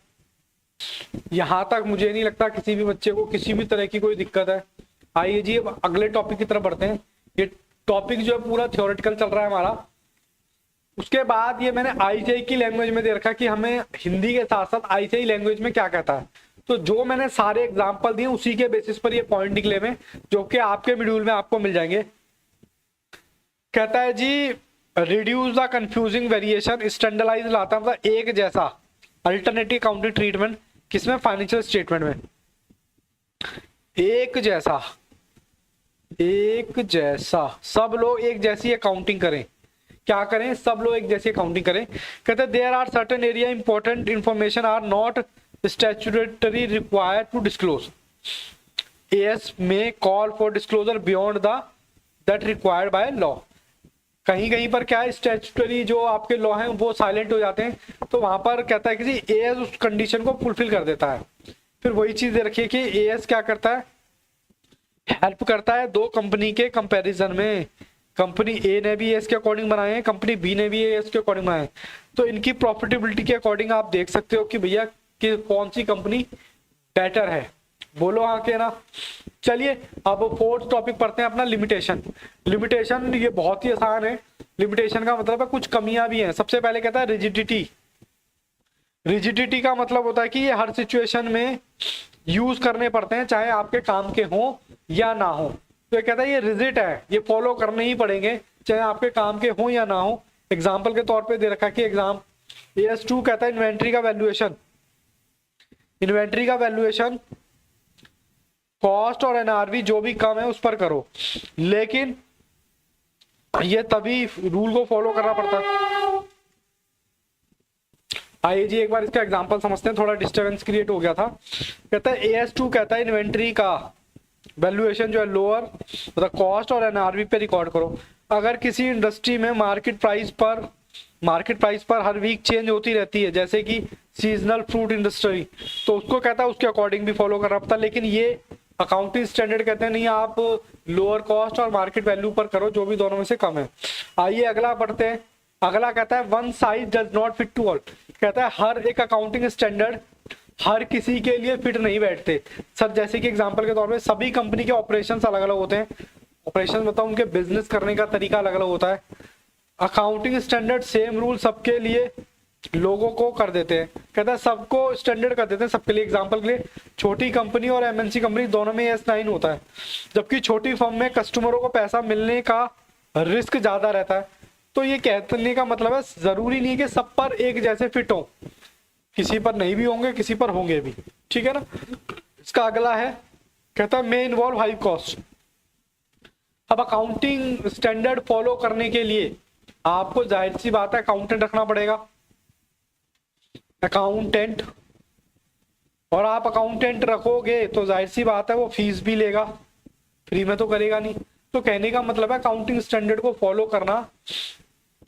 यहां तक मुझे नहीं लगता किसी भी बच्चे को किसी भी तरह की कोई दिक्कत है। आइए जी अब अगले टॉपिक की तरफ बढ़ते हैं। ये टॉपिक जो है पूरा थ्योरेटिकल चल रहा है हमारा। उसके बाद ये मैंने आईसीआई की लैंग्वेज में दे रखा कि हमें हिंदी के साथ साथ आईसीआई लैंग्वेज में क्या कहता है। तो जो मैंने सारे एग्जाम्पल दिए उसी के बेसिस पर ये पॉइंट निकले में, जो कि आपके मॉड्यूल में आपको मिल जाएंगे। कहता है जी reduce the confusing variation, standardize लाता है मतलब एक जैसा अल्टरनेटिव अकाउंटिंग ट्रीटमेंट। किसमें? फाइनेंशियल स्टेटमेंट में। एक जैसा सब लोग एक जैसी अकाउंटिंग करें। क्या करें? सब लोग एक जैसी अकाउंटिंग करें। कहते हैं there are certain area important information are not statutory required to disclose. AS में call for disclosure beyond the that required by law. कहीं कहीं पर क्या है, स्टैट्यूटरी जो आपके लॉ हैं वो साइलेंट हो जाते हैं, तो वहां पर कहता है कि एएस उस कंडीशन को फुलफिल कर देता है। फिर वही चीज दे रखिए कि एएस क्या करता है, हेल्प करता है दो कंपनी के कंपैरिजन में। कंपनी ए ने भी एएस के अकॉर्डिंग बनाए हैं, कंपनी बी ने भी एएस के अकॉर्डिंग बनाए हैं, तो इनकी प्रॉफिटेबिलिटी के अकॉर्डिंग आप देख सकते हो कि भैया कि कौन सी कंपनी बेटर है। बोलो हाँ के ना। चलिए अब फोर्थ टॉपिक पढ़ते हैं अपना, लिमिटेशन। लिमिटेशन ये बहुत ही आसान है। लिमिटेशन का मतलब है कुछ कमियां भी हैं। सबसे पहले कहता है रिजिडिटी। रिजिडिटी का मतलब होता है कि ये हर सिचुएशन में यूज करने पड़ते हैं, चाहे आपके काम के हों या ना हो। तो ये कहता है ये रिजिड है, ये फॉलो करने ही पड़ेंगे चाहे आपके काम के हों या ना हो। एग्जाम्पल के तौर पे दे रखा कि AS2 कहता है इन्वेंट्री का वैल्यूएशन। इन्वेंट्री का वैल्यूएशन कॉस्ट और एनआरवी जो भी कम है उस पर करो, लेकिन ये तभी रूल को फॉलो करना पड़ता है। आइए जी एक बार इसका एग्जांपल समझते हैं, थोड़ा डिस्टर्बेंस क्रिएट हो गया था। कहता है AS2 कहता है इन्वेंट्री का वैल्यूएशन जो है लोअर मतलब कॉस्ट और एनआरवी पे रिकॉर्ड करो। अगर किसी इंडस्ट्री में मार्केट प्राइस पर हर वीक चेंज होती रहती है, जैसे कि सीजनल फ्रूट इंडस्ट्री, तो उसको कहता है उसके अकॉर्डिंग भी फॉलो करना पड़ता है। लेकिन ये अकाउंटिंग स्टैंडर्ड कहते हैं नहीं, आप लोअर कॉस्ट और मार्केट वैल्यू पर करो जो भी दोनों में से कम है। आइए अगला पढ़ते हैं। अगला कहता है one size does not fit to all. कहता है हर एक अकाउंटिंग स्टैंडर्ड हर किसी के लिए फिट नहीं बैठते। सर जैसे कि एग्जांपल के तौर पे सभी कंपनी के ऑपरेशंस अलग अलग होते हैं। ऑपरेशन मतलब उनके बिजनेस करने का तरीका अलग अलग होता है। अकाउंटिंग स्टैंडर्ड सेम रूल सबके लिए लोगों को कर देते हैं। कहता है सबको स्टैंडर्ड कर देते हैं सबके लिए। एग्जांपल के लिए छोटी कंपनी और एमएनसी कंपनी दोनों में S9 होता है, जबकि छोटी फर्म में कस्टमरों को पैसा मिलने का रिस्क ज्यादा रहता है। तो ये कहने का मतलब है जरूरी नहीं कि सब पर एक जैसे फिट हो, किसी पर नहीं भी होंगे किसी पर होंगे भी, ठीक है ना। इसका अगला है कहता है मे इन्वॉल्व हाई कॉस्ट। अब अकाउंटिंग स्टैंडर्ड फॉलो करने के लिए आपको जाहिर सी बात है अकाउंटेंट रखना पड़ेगा, अकाउंटेंट। और आप अकाउंटेंट रखोगे तो जाहिर सी बात है वो फीस भी लेगा, फ्री में तो करेगा नहीं। तो कहने का मतलब है अकाउंटिंग स्टैंडर्ड को फॉलो करना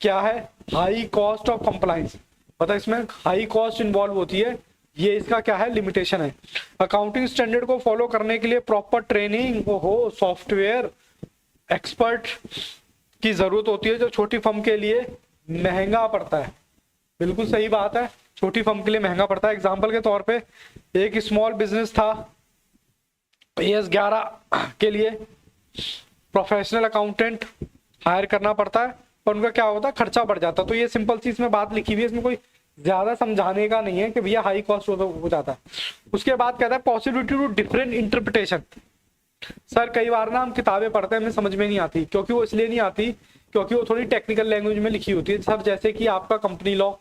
क्या है, हाई कॉस्ट ऑफ कंप्लाइंस। पता इसमें हाई कॉस्ट इन्वॉल्व होती है, ये इसका क्या है लिमिटेशन है। अकाउंटिंग स्टैंडर्ड को फॉलो करने के लिए प्रॉपर ट्रेनिंग हो, सॉफ्टवेयर एक्सपर्ट की जरूरत होती है, जो छोटी फर्म के लिए महंगा पड़ता है। बिल्कुल सही बात है, छोटी फर्म के लिए महंगा पड़ता है। एग्जाम्पल के तौर पे एक स्मॉल बिजनेस था, AS11 के लिए प्रोफेशनल अकाउंटेंट हायर करना पड़ता है और उनका क्या होता है खर्चा बढ़ जाता है। तो ये सिंपल सी इसमें बात लिखी हुई है, इसमें कोई ज्यादा समझाने का नहीं है कि भैया हाई कॉस्ट हो जाता है। उसके बाद कहता है possibility to different interpretation. Sir कई बार ना हम किताबें पढ़ते हैं हमें समझ में नहीं आती, क्योंकि वो इसलिए नहीं आती क्योंकि वो थोड़ी टेक्निकल लैंग्वेज में लिखी होती है। सर जैसे कि आपका कंपनी लॉ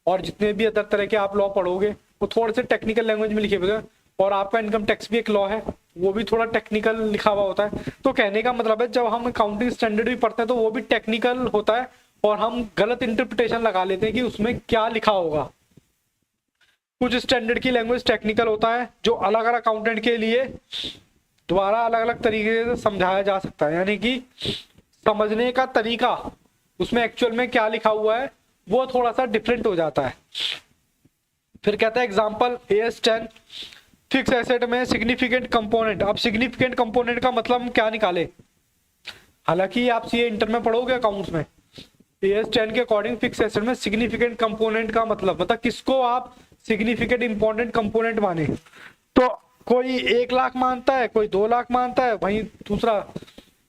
और जितने भी अदर तरह के आप लॉ पढ़ोगे वो थोड़े से टेक्निकल लैंग्वेज में लिखे हुए हैं, और आपका इनकम टैक्स भी एक लॉ है वो भी थोड़ा टेक्निकल लिखा हुआ होता है। तो कहने का मतलब है जब हम अकाउंटिंग स्टैंडर्ड भी पढ़ते हैं तो वो भी टेक्निकल होता है और हम गलत इंटरप्रिटेशन लगा लेते हैं कि उसमें क्या लिखा होगा। कुछ स्टैंडर्ड की लैंग्वेज टेक्निकल होता है जो अलग अलग अकाउंटेंट के लिए द्वारा अलग अलग तरीके से समझाया जा सकता है, यानी कि समझने का तरीका उसमें एक्चुअल में क्या लिखा हुआ है वो थोड़ा सा डिफरेंट हो जाता है। फिर कहता है एग्जाम्पल AS10 फिक्स एसेट में सिग्निफिकेंट कंपोनेंट। अब सिग्निफिकेंट कंपोनेंट का मतलब हम क्या निकाले, हालांकि आप सीए इंटर में पढ़ोगे अकाउंट्स में, AS10 के अकॉर्डिंग फिक्स एसेट में सिग्निफिकेंट कंपोनेंट का मतलब किसको आप सिग्निफिकेंट इंपॉर्टेंट कंपोनेंट माने। तो कोई 1 लाख मानता है, कोई 2 लाख मानता है, वहीं दूसरा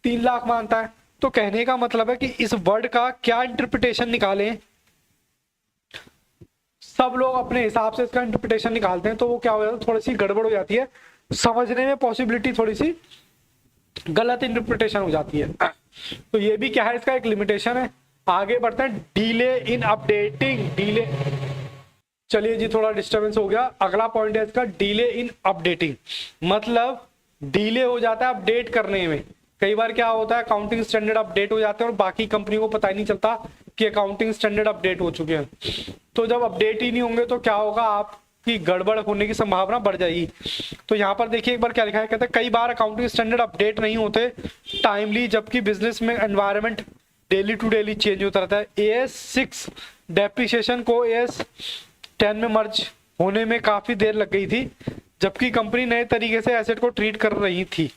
3 लाख मानता है। तो कहने का मतलब है कि इस वर्ड का क्या इंटरप्रिटेशन निकालें, सब लोग अपने हिसाब से इसका इंटरप्रिटेशन निकालते हैं, तो वो क्या हो जाता है, थोड़ी सी गड़बड़ हो जाती है, समझने में पॉसिबिलिटी थोड़ी सी गलत इंटरप्रिटेशन हो जाती है। तो ये भी क्या है, इसका एक लिमिटेशन है। आगे बढ़ते हैं, डिले इन अपडेटिंग। डिले, चलिए जी थोड़ा डिस्टर्बेंस हो गया। अगला पॉइंट है इसका डिले इन अपडेटिंग, मतलब डिले हो जाता है अपडेट करने में। कई बार क्या होता है, अकाउंटिंग स्टैंडर्ड अपडेट हो जाते हैं और बाकी कंपनी को पता ही नहीं चलता कि अकाउंटिंग स्टैंडर्ड अपडेट हो चुके हैं। तो जब अपडेट ही नहीं होंगे तो क्या होगा, आपकी गड़बड़ होने की संभावना बढ़ जाएगी। तो यहाँ पर देखिए एक बार क्या लिखा है, कहते हैं कई बार अकाउंटिंग स्टैंडर्ड अपडेट नहीं होते टाइमली, जबकि बिजनेस में environment daily to daily change होता रहता है। AS6 डेप्रिसिएशन को AS10 में मर्ज होने में काफी देर लग गई थी, जबकि कंपनी नए तरीके से एसेट को ट्रीट कर रही थी।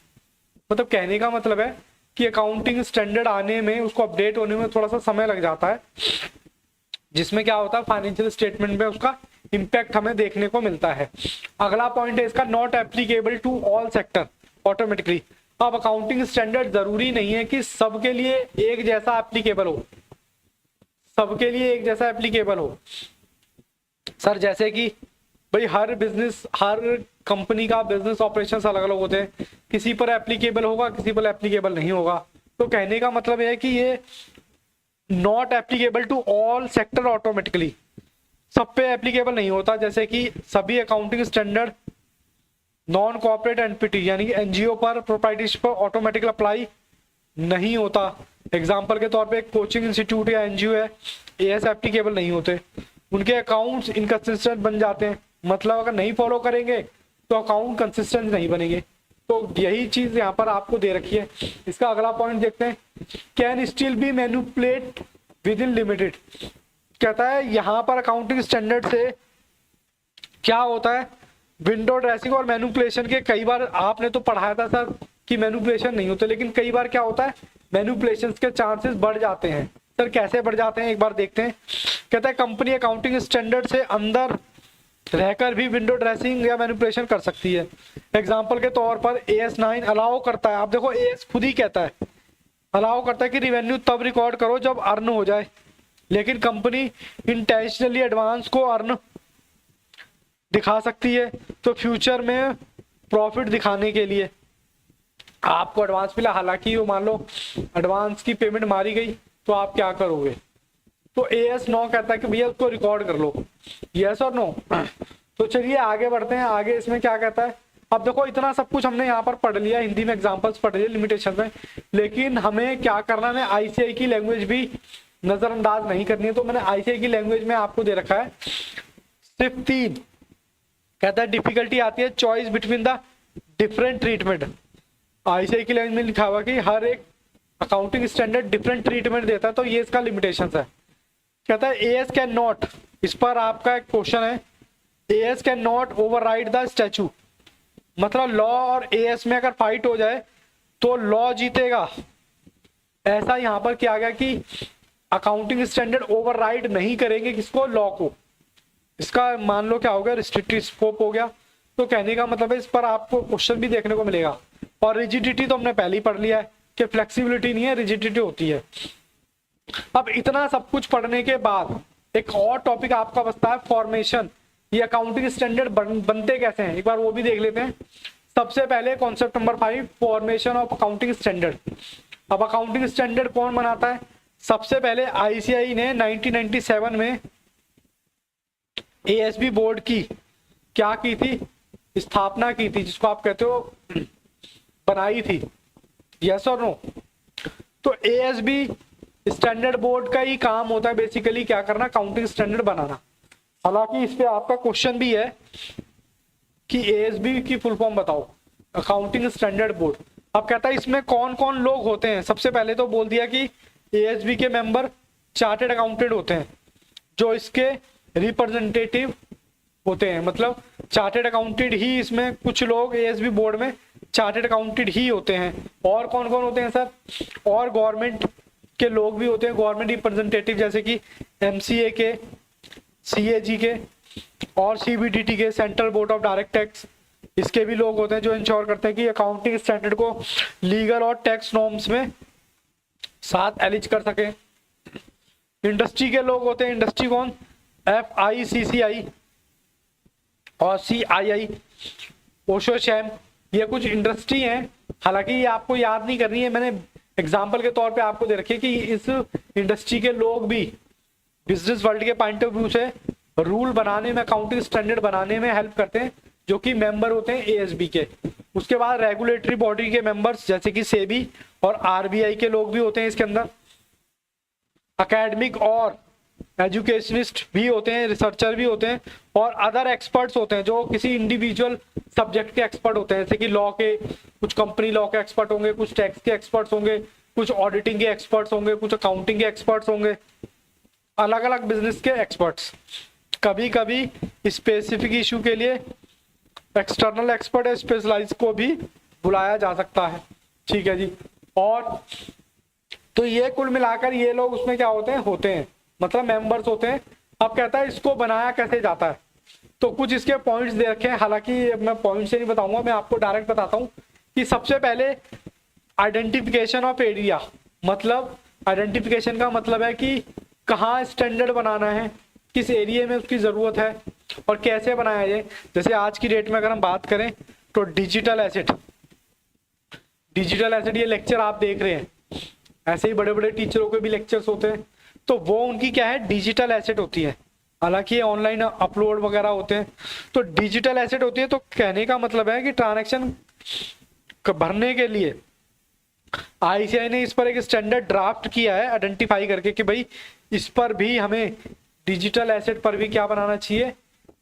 मतलब कहने का मतलब है कि अकाउंटिंग स्टैंडर्ड आने में, उसको अपडेट होने में थोड़ा सा समय लग जाता है, जिसमें क्या होता है फाइनेंशियल स्टेटमेंट में उसका इंपैक्ट हमें देखने को मिलता है। अगला पॉइंट है इसका not applicable to all sector automatically. अब अकाउंटिंग स्टैंडर्ड जरूरी नहीं है कि सबके लिए एक जैसा एप्लीकेबल हो, सबके लिए एक जैसा एप्लीकेबल हो। सर जैसे कि भाई हर बिजनेस, हर कंपनी का बिजनेस ऑपरेशंस अलग अलग होते हैं, किसी पर एप्लीकेबल होगा, किसी पर एप्लीकेबल नहीं होगा। तो कहने का मतलब है कि ये not applicable to all sector automatically, सब पे एप्लीकेबल नहीं होता। जैसे कि सभी accounting standard non corporate NPT यानी कि एनजीओ पर, प्रोप्राइटरशिप पर ऑटोमेटिकली अप्लाई नहीं होता। एग्जाम्पल के तौर पे एक कोचिंग इंस्टीट्यूट या एनजीओ है, AS एप्लीकेबल नहीं होते, उनके अकाउंट्स इनकंसिस्टेंट बन जाते हैं। मतलब अगर नहीं फॉलो करेंगे तो अकाउंट कंसिस्टेंट नहीं बनेंगे। तो यही चीज यहाँ पर आपको दे रखी है। इसका अगला पॉइंट देखते हैं, can still be manipulate with in limited. कहता है यहाँ पर अकाउंटिंग स्टैंडर्ड से क्या होता है, विंडो ड्रेसिंग और मैनिपुलेशन के, कई बार आपने तो पढ़ाया था सर कि मैनिपुलेशन नहीं होते, लेकिन कई बार क्या होता है मैनिपुलेशन के चांसेस बढ़ जाते हैं। सर कैसे बढ़ जाते हैं एक बार देखते हैं। कहता है कंपनी अकाउंटिंग स्टैंडर्ड से अंदर रहकर भी विंडो ड्रेसिंग या मैनिपुलेशन कर सकती है। एग्जांपल के तौर पर AS9 अलाउ करता है, आप देखो AS खुद ही कहता है, अलाउ करता है कि रिवेन्यू तब रिकॉर्ड करो जब अर्न हो जाए, लेकिन कंपनी इंटेंशनली एडवांस को अर्न दिखा सकती है। तो फ्यूचर में प्रॉफिट दिखाने के लिए आपको एडवांस मिला, हालांकि वो मान लो एडवांस की पेमेंट मारी गई, तो आप क्या करोगे। तो AS9 कहता है कि भैया उसको रिकॉर्ड कर लो, यस और नो। तो चलिए आगे बढ़ते हैं। आगे इसमें क्या कहता है, अब देखो इतना सब कुछ हमने यहाँ पर पढ़ लिया, हिंदी में एग्जांपल्स पढ़ लिए लिमिटेशन में, लेकिन हमें क्या करना है, ICAI की लैंग्वेज भी नजरअंदाज नहीं करनी है। तो मैंने ICAI की लैंग्वेज में आपको दे रखा है सिर्फ 3। कहता है डिफिकल्टी आती है choice between the different treatment. ICAI की लैंग्वेज में लिखा हुआ कि हर एक अकाउंटिंग स्टैंडर्ड डिफरेंट ट्रीटमेंट देता है, तो ये इसका लिमिटेशन है। कहता है AS कैन नॉट, इस पर आपका एक क्वेश्चन है, AS can not override the statue. मतलब लॉ और AS में अगर फाइट हो जाए तो लॉ जीतेगा, ऐसा यहाँ पर किया गया कि अकाउंटिंग स्टैंडर्ड ओवरराइड नहीं करेंगे किसको, लॉ को। इसका मान लो क्या हो गया, रिस्ट्रिक्टिव स्कोप हो गया। तो कहने का मतलब है इस पर आपको क्वेश्चन भी देखने को मिलेगा। और रिजिडिटी तो हमने पहले ही पढ़ लिया है कि फ्लेक्सिबिलिटी नहीं है, रिजिडिटी होती है। अब इतना सब कुछ पढ़ने के बाद एक और टॉपिक आपका बचता है फॉर्मेशन। ये अकाउंटिंग स्टैंडर्ड बनते कैसे हैं, एक बार वो भी देख लेते हैं। सबसे पहले concept number 5, formation of accounting standard. अब अकाउंटिंग स्टैंडर्ड कौन बनाता है, सबसे पहले ICAI ने 1997 में ASB बोर्ड की क्या की थी, स्थापना की थी, जिसको आप कहते हो बनाई थी, यस और नो। तो ASB स्टैंडर्ड बोर्ड का ही काम होता है बेसिकली क्या करना, अकाउंटिंग स्टैंडर्ड बनाना। हालांकि इस पे आपका क्वेश्चन भी है कि ASB की फुल फॉर्म बताओ, अकाउंटिंग स्टैंडर्ड बोर्ड। अब कहता है इसमें कौन कौन लोग होते हैं। सबसे पहले तो बोल दिया कि ASB के मेंबर चार्टेड अकाउंटेंट होते हैं। जो इसके रिप्रेजेंटेटिव होते हैं, मतलब चार्टेड अकाउंटेंट ही इसमें, कुछ लोग एएसबी बोर्ड में चार्टेड अकाउंटेंट ही होते हैं। और कौन कौन होते हैं सर? और गवर्नमेंट के लोग भी होते हैं, गवर्नमेंट रिप्रेजेंटेटिव, जैसे कि एमसीए के, सीएजी के और सीबीडीटी के, central board of direct tax, इसके भी लोग होते हैं जो इंश्योर करते हैं कि अकाउंटिंग स्टैंडर्ड को लीगल और टैक्स नॉर्म्स में साथ एलिज कर सके। इंडस्ट्री के लोग होते हैं, इंडस्ट्री कौन? FICCI और CII, ओशोशैम, ये कुछ इंडस्ट्री हैं। हालांकि ये आपको याद नहीं करनी है, मैंने एग्जाम्पल के तौर पे आपको दे रखी है कि इस इंडस्ट्री के लोग भी बिजनेस वर्ल्ड के पॉइंट ऑफ व्यू से रूल बनाने में, अकाउंटिंग स्टैंडर्ड बनाने में हेल्प करते हैं, जो कि मेंबर होते हैं एएसबी के। उसके बाद रेगुलेटरी बॉडी के मेंबर्स जैसे कि सेबी और आरबीआई के लोग भी होते हैं इसके अंदर। एकेडमिक और एजुकेशनिस्ट भी होते हैं, रिसर्चर भी होते हैं, और अदर एक्सपर्ट्स होते हैं जो किसी इंडिविजुअल सब्जेक्ट के एक्सपर्ट होते हैं, जैसे कि लॉ के, कुछ कंपनी लॉ के एक्सपर्ट होंगे, कुछ टैक्स के एक्सपर्ट्स होंगे, कुछ ऑडिटिंग के एक्सपर्ट्स होंगे, कुछ अकाउंटिंग के एक्सपर्ट्स होंगे, अलग अलग बिजनेस के एक्सपर्ट्स। कभी कभी स्पेसिफिक इशू के लिए एक्सटर्नल एक्सपर्ट या स्पेशलाइज को भी बुलाया जा सकता है। ठीक है जी। और तो ये कुल मिलाकर ये लोग उसमें क्या होते हैं मतलब मेंबर्स होते हैं। अब कहता है इसको बनाया कैसे जाता है, तो कुछ इसके पॉइंट्स दे रखे हैं। हालांकि मैं पॉइंट से नहीं बताऊंगा, मैं आपको डायरेक्ट बताता हूं कि सबसे पहले आइडेंटिफिकेशन ऑफ एरिया, मतलब आइडेंटिफिकेशन का मतलब है कि कहाँ स्टैंडर्ड बनाना है, किस एरिया में उसकी ज़रूरत है और कैसे बनाया जाए। जैसे आज की डेट में अगर हम बात करें तो डिजिटल एसेट ये लेक्चर आप देख रहे हैं, ऐसे ही बड़े बड़े टीचरों के भी लेक्चर्स होते हैं, तो वो उनकी क्या है, डिजिटल एसेट होती है। हालांकि ये ऑनलाइन अपलोड वगैरह होते हैं, तो डिजिटल एसेट होती है। तो कहने का मतलब है कि ट्रांजैक्शन भरने के लिए आईसीआई ने इस पर एक स्टैंडर्ड ड्राफ्ट किया है, आइडेंटिफाई करके कि भाई इस पर भी हमें डिजिटल एसेट पर भी क्या बनाना चाहिए,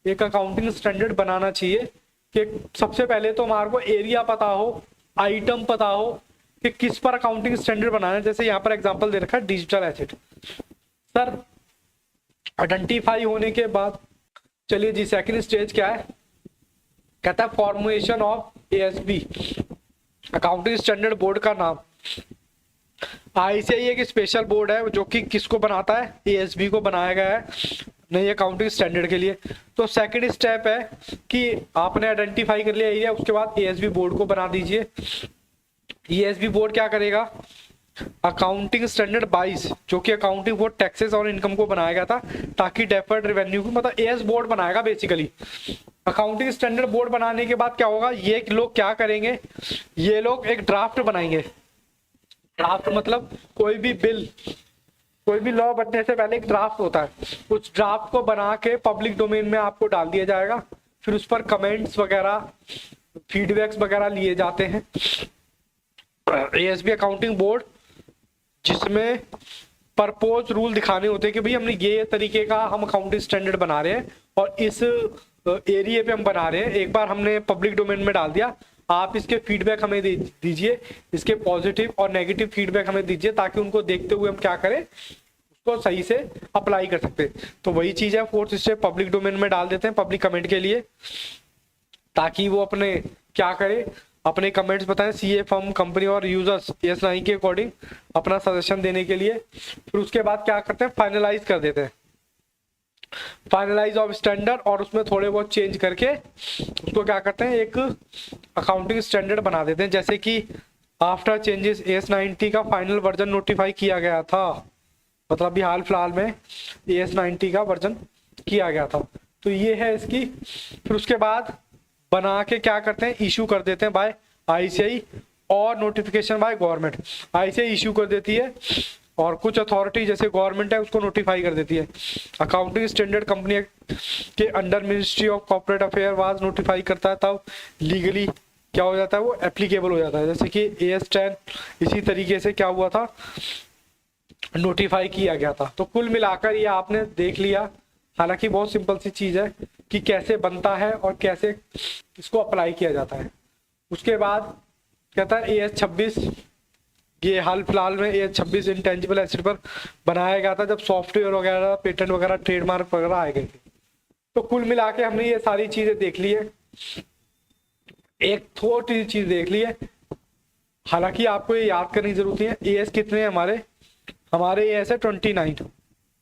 एक अकाउंटिंग स्टैंडर्ड बनाना चाहिए। कि सबसे पहले तो हमारे को एरिया पता हो, आइटम पता हो कि किस पर अकाउंटिंग स्टैंडर्ड बनाना है। जैसे यहाँ पर एग्जांपल दे रखा है डिजिटल एसेट। सर आइडेंटिफाई होने के बाद चलिए जी सेकंड स्टेज क्या है, कहता है formation of ASB, accounting standard board का नाम। आईसीआई एक स्पेशल बोर्ड है जो कि किसको बनाता है, एएसबी को बनाया गया है नई अकाउंटिंग स्टैंडर्ड के लिए। तो सेकंड स्टेप है कि आपने आइडेंटिफाई कर लिया एरिया, उसके बाद एएसबी बोर्ड को बना दीजिए। एएसबी बोर्ड क्या करेगा, अकाउंटिंग स्टैंडर्ड 22 जो कि अकाउंटिंग फॉर टैक्सेस और इनकम को बनाया गया था, ताकि डेफर्ड रेवेन्यू को, मतलब एएस बोर्ड बनाएगा बेसिकली। अकाउंटिंग स्टैंडर्ड बोर्ड बनाने के बाद क्या होगा, ये लोग क्या करेंगे, ये लोग एक ड्राफ्ट बनाएंगे। ड्राफ्ट मतलब कोई भी बिल, कोई भी लॉ बनने से पहले एक ड्राफ्ट होता है, उस ड्राफ्ट को बना के पब्लिक डोमेन में आपको डाल दिया जाएगा। फिर उस पर कमेंट्स वगैरह, फीडबैक्स वगैरह लिए जाते हैं। एएसबी अकाउंटिंग बोर्ड जिसमें परपोज रूल दिखाने होते हैं कि भाई हमने ये तरीके का हम अकाउंटिंग स्टैंडर्ड बना रहे हैं और इस एरिया पे हम बना रहे हैं। एक बार हमने पब्लिक डोमेन में डाल दिया, आप इसके फीडबैक हमें दीजिए, इसके पॉजिटिव और नेगेटिव फीडबैक हमें दीजिए, ताकि उनको देखते हुए हम क्या करें, उसको सही से अप्लाई कर सकते हैं। तो वही चीज है, फोर्थ स्टेप पब्लिक डोमेन में डाल देते हैं पब्लिक कमेंट के लिए, ताकि वो अपने क्या करे, अपने कमेंट्स बताएं सीए फर्म कंपनी और यूजर्स ES9 के अकॉर्डिंग अपना सजेशन देने के लिए। फिर उसके बाद क्या करते हैं, फाइनलाइज कर देते हैं, फाइनलाइज ऑफ स्टैंडर्ड, और उसमें थोड़े बहुत चेंज करके उसको क्या करते हैं, एक अकाउंटिंग स्टैंडर्ड बना देते हैं। जैसे कि आफ्टर चेंजेस ES90 का फाइनल वर्जन नोटिफाई किया गया था, मतलब अभी हाल फिलहाल में ES90 का वर्जन किया गया था। तो ये है इसकी। फिर उसके बाद बना के क्या करते हैं, इशू कर देते हैं बाय आईसीआई और notification by government. ICI issue कर देती है और कुछ अथॉरिटी जैसे गवर्नमेंट है उसको नोटिफाई कर देती है। अकाउंटिंग स्टैंडर्ड कंपनी के under ministry of corporate affair was notify करता है, तब लीगली क्या हो जाता है, वो एप्लीकेबल हो जाता है। जैसे कि AS10 इसी तरीके से क्या हुआ था, नोटिफाई किया गया था। तो कुल मिलाकर ये आपने देख लिया। हालांकि बहुत सिंपल सी चीज है कि कैसे बनता है और कैसे इसको अप्लाई किया जाता है। उसके बाद कहता है AS26 ये हाल फिलहाल में ये 26 इंटेंजिबल एसेट पर बनाया गया था, जब सॉफ्टवेयर वगैरह, पेटेंट वगैरह, ट्रेडमार्क वगैरह आए गए थे। तो कुल मिला के हमने ये सारी चीजें देख ली है, एक थोड़ी चीज देख ली है। हालांकि आपको ये याद करने की जरूरत है, एएस कितने हैं हमारे, हमारे एएस है 29,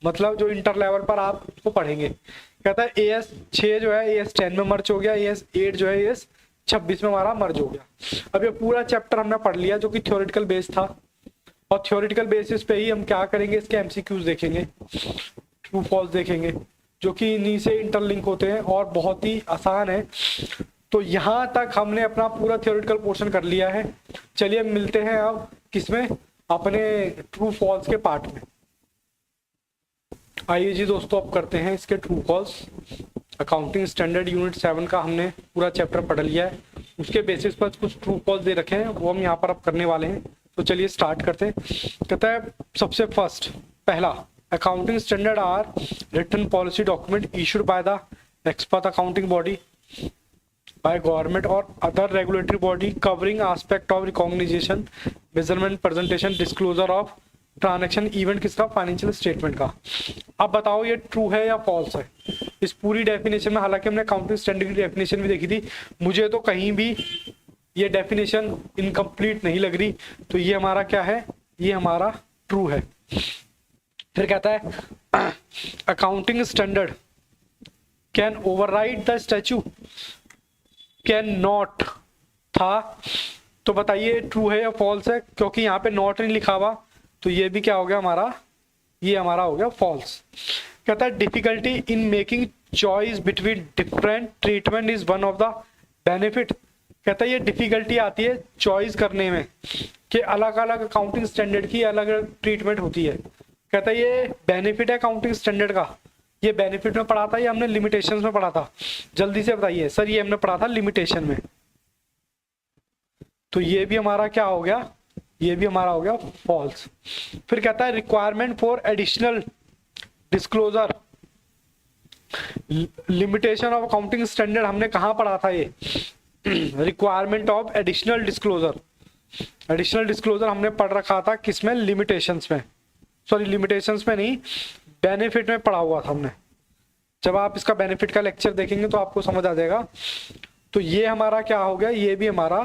मतलब जो इंटर लेवल पर आप उसको पढ़ेंगे। कहता है एएस 6 जो है एएस 10 में मर्ज हो गया, एएस 8 जो है एएस 26 में हमारा मर्ज हो गया। अब ये पूरा चैप्टर हमने पढ़ लिया जो कि थ्योरेटिकल बेस था, और थ्योरेटिकल बेसिस पे ही हम क्या करेंगे, इसके एमसीक्यूज देखेंगे, ट्रू फॉल्स देखेंगे, जो कि इन्हीं से इंटरलिंक होते हैं और बहुत ही आसान है। तो यहाँ तक हमने अपना पूरा थ्योरेटिकल पोर्शन कर लिया है। चलिए मिलते हैं अब किसमें, अपने ट्रू फॉल्स के पार्ट में। आइए जी दोस्तों, अब करते हैं इसके true false. Accounting standard unit 7 का हमने पूरा चैप्टर पढ़ लिया है, उसके बेसिस पर कुछ ट्रू फॉल्स दे रखे हैं, वो हम यहाँ पर अब करने वाले हैं। तो चलिए स्टार्ट करते हैं। कहता है सबसे फर्स्ट, पहला, accounting standard are written policy document issued by the expert accounting body, by government or other regulatory body covering aspect of recognition, measurement, presentation, disclosure of transaction event किसका, फाइनेंशियल स्टेटमेंट का। अब बताओ ये true है या false है। इस पूरी डेफिनेशन में, हालांकि हमने अकाउंटिंग स्टैंडर्ड की डेफिनेशन भी देखी थी, मुझे तो कहीं भी ये डेफिनेशन इनकम्प्लीट नहीं लग रही, तो ये हमारा क्या है, ये हमारा ट्रू है। फिर कहता है accounting standard can override the statue, can not था, तो बताइए ट्रू है या फॉल्स है, क्योंकि यहाँ पे नॉट नहीं लिखा हुआ, तो ये भी क्या हो गया हमारा, ये हमारा हो गया फॉल्स। कहता है difficulty in making choice between different treatment is one of the benefit. कहता है ये डिफिकल्टी आती है चॉइस करने में कि अलग अलग अकाउंटिंग स्टैंडर्ड की अलग अलग ट्रीटमेंट होती है। कहता है ये बेनिफिट है अकाउंटिंग स्टैंडर्ड का, ये बेनिफिट में पढ़ा था या हमने लिमिटेशंस में पढ़ा था, जल्दी से बताइए सर। ये हमने पढ़ा था लिमिटेशन में, तो ये भी हमारा क्या हो गया, ये भी हमारा हो गया फॉल्स। फिर कहता है requirement for additional disclosure, limitation of accounting standard हमने कहाँ पढ़ा था ये, requirement of additional disclosure, additional disclosure हमने पढ़ रखा था किसमें, लिमिटेशंस में, सॉरी लिमिटेशंस में नहीं, बेनिफिट में पढ़ा हुआ था हमने। जब आप इसका बेनिफिट का लेक्चर देखेंगे तो आपको समझ आ जाएगा। तो ये हमारा क्या हो गया, ये भी हमारा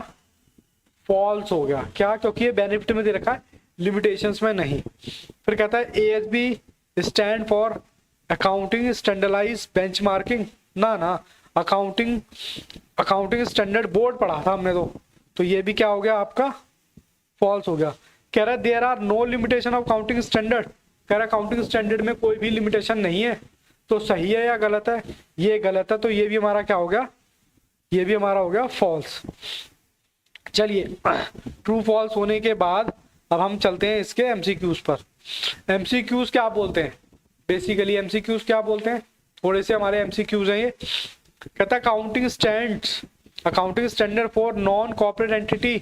फॉल्स हो गया। क्या, क्योंकि ये बेनिफिट में दे रखा है, लिमिटेशंस में नहीं। फिर कहता है ASB stand for accounting standardise benchmarking, ना अकाउंटिंग स्टैंडर्ड बोर्ड पढ़ा था हमने, तो ये भी क्या हो गया आपका फॉल्स हो गया। कह रहा है there are no limitation of accounting standard, कह रहा है अकाउंटिंग स्टैंडर्ड में कोई भी लिमिटेशन नहीं है, तो सही है या गलत है, ये गलत है, तो ये भी हमारा क्या हो गया, ये भी हमारा हो गया फॉल्स। चलिए ट्रू फॉल्स होने के बाद अब हम चलते हैं इसके एमसीक्यूज पर। एमसीक्यूज क्या बोलते हैं, बेसिकली एमसीक्यूज क्या बोलते हैं, थोड़े से हमारे एमसीक्यूज हैं ये। कहता है accounting standard for non corporate entity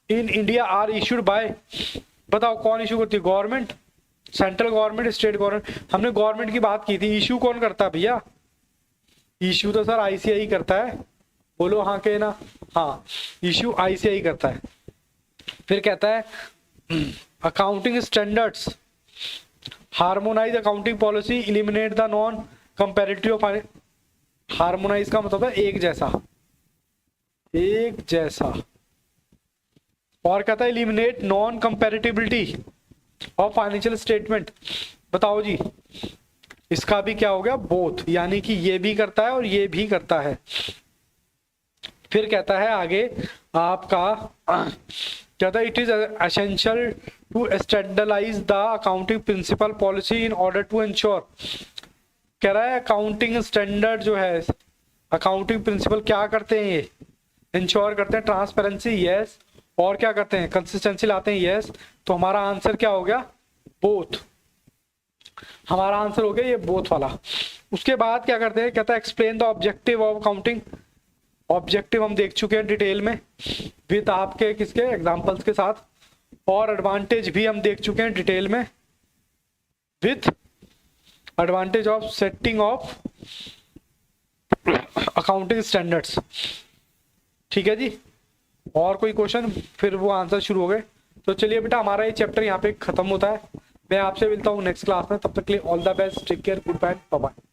in India are issued by, बताओ कौन इशू करती है, government, central government, state government. हमने गवर्नमेंट की बात की थी, इशू कौन करता है भैया, इशू तो सर आईसीआई करता है, बोलो हाँ के ना, हाँ इशू आईसीआई करता है। फिर कहता है accounting standards harmonise accounting policy eliminate the non comparative finance, harmonise का मतलब है एक जैसा, एक जैसा। और कहता है eliminate non comparability of financial statement, बताओ जी इसका भी क्या हो गया, बोथ, यानी कि ये भी करता है और ये भी करता है। फिर कहता है आगे आपका, कहता है it is essential to standardise the accounting principle policy in order to ensure, कह रहा है अकाउंटिंग स्टैंडर्ड जो है, अकाउंटिंग प्रिंसिपल क्या करते हैं, ये इंश्योर करते हैं ट्रांसपेरेंसी, यस, और क्या करते हैं कंसिस्टेंसी लाते हैं, यस। तो हमारा आंसर क्या हो गया, बोथ, हमारा आंसर हो गया ये बोथ वाला। उसके बाद क्या करते हैं, कहता है explain the objective of accounting, objective हम देख चुके हैं डिटेल में विद आपके किसके एग्जांपल्स के साथ, और एडवांटेज भी हम देख चुके हैं डिटेल में with advantage of setting of accounting standards. ठीक है जी, और कोई क्वेश्चन, फिर वो आंसर शुरू हो गए। तो चलिए बेटा, हमारा ये चैप्टर यहाँ पे खत्म होता है। मैं आपसे मिलता हूँ नेक्स्ट क्लास में, तब तक के लिए all the best, take care, goodbye, bye bye.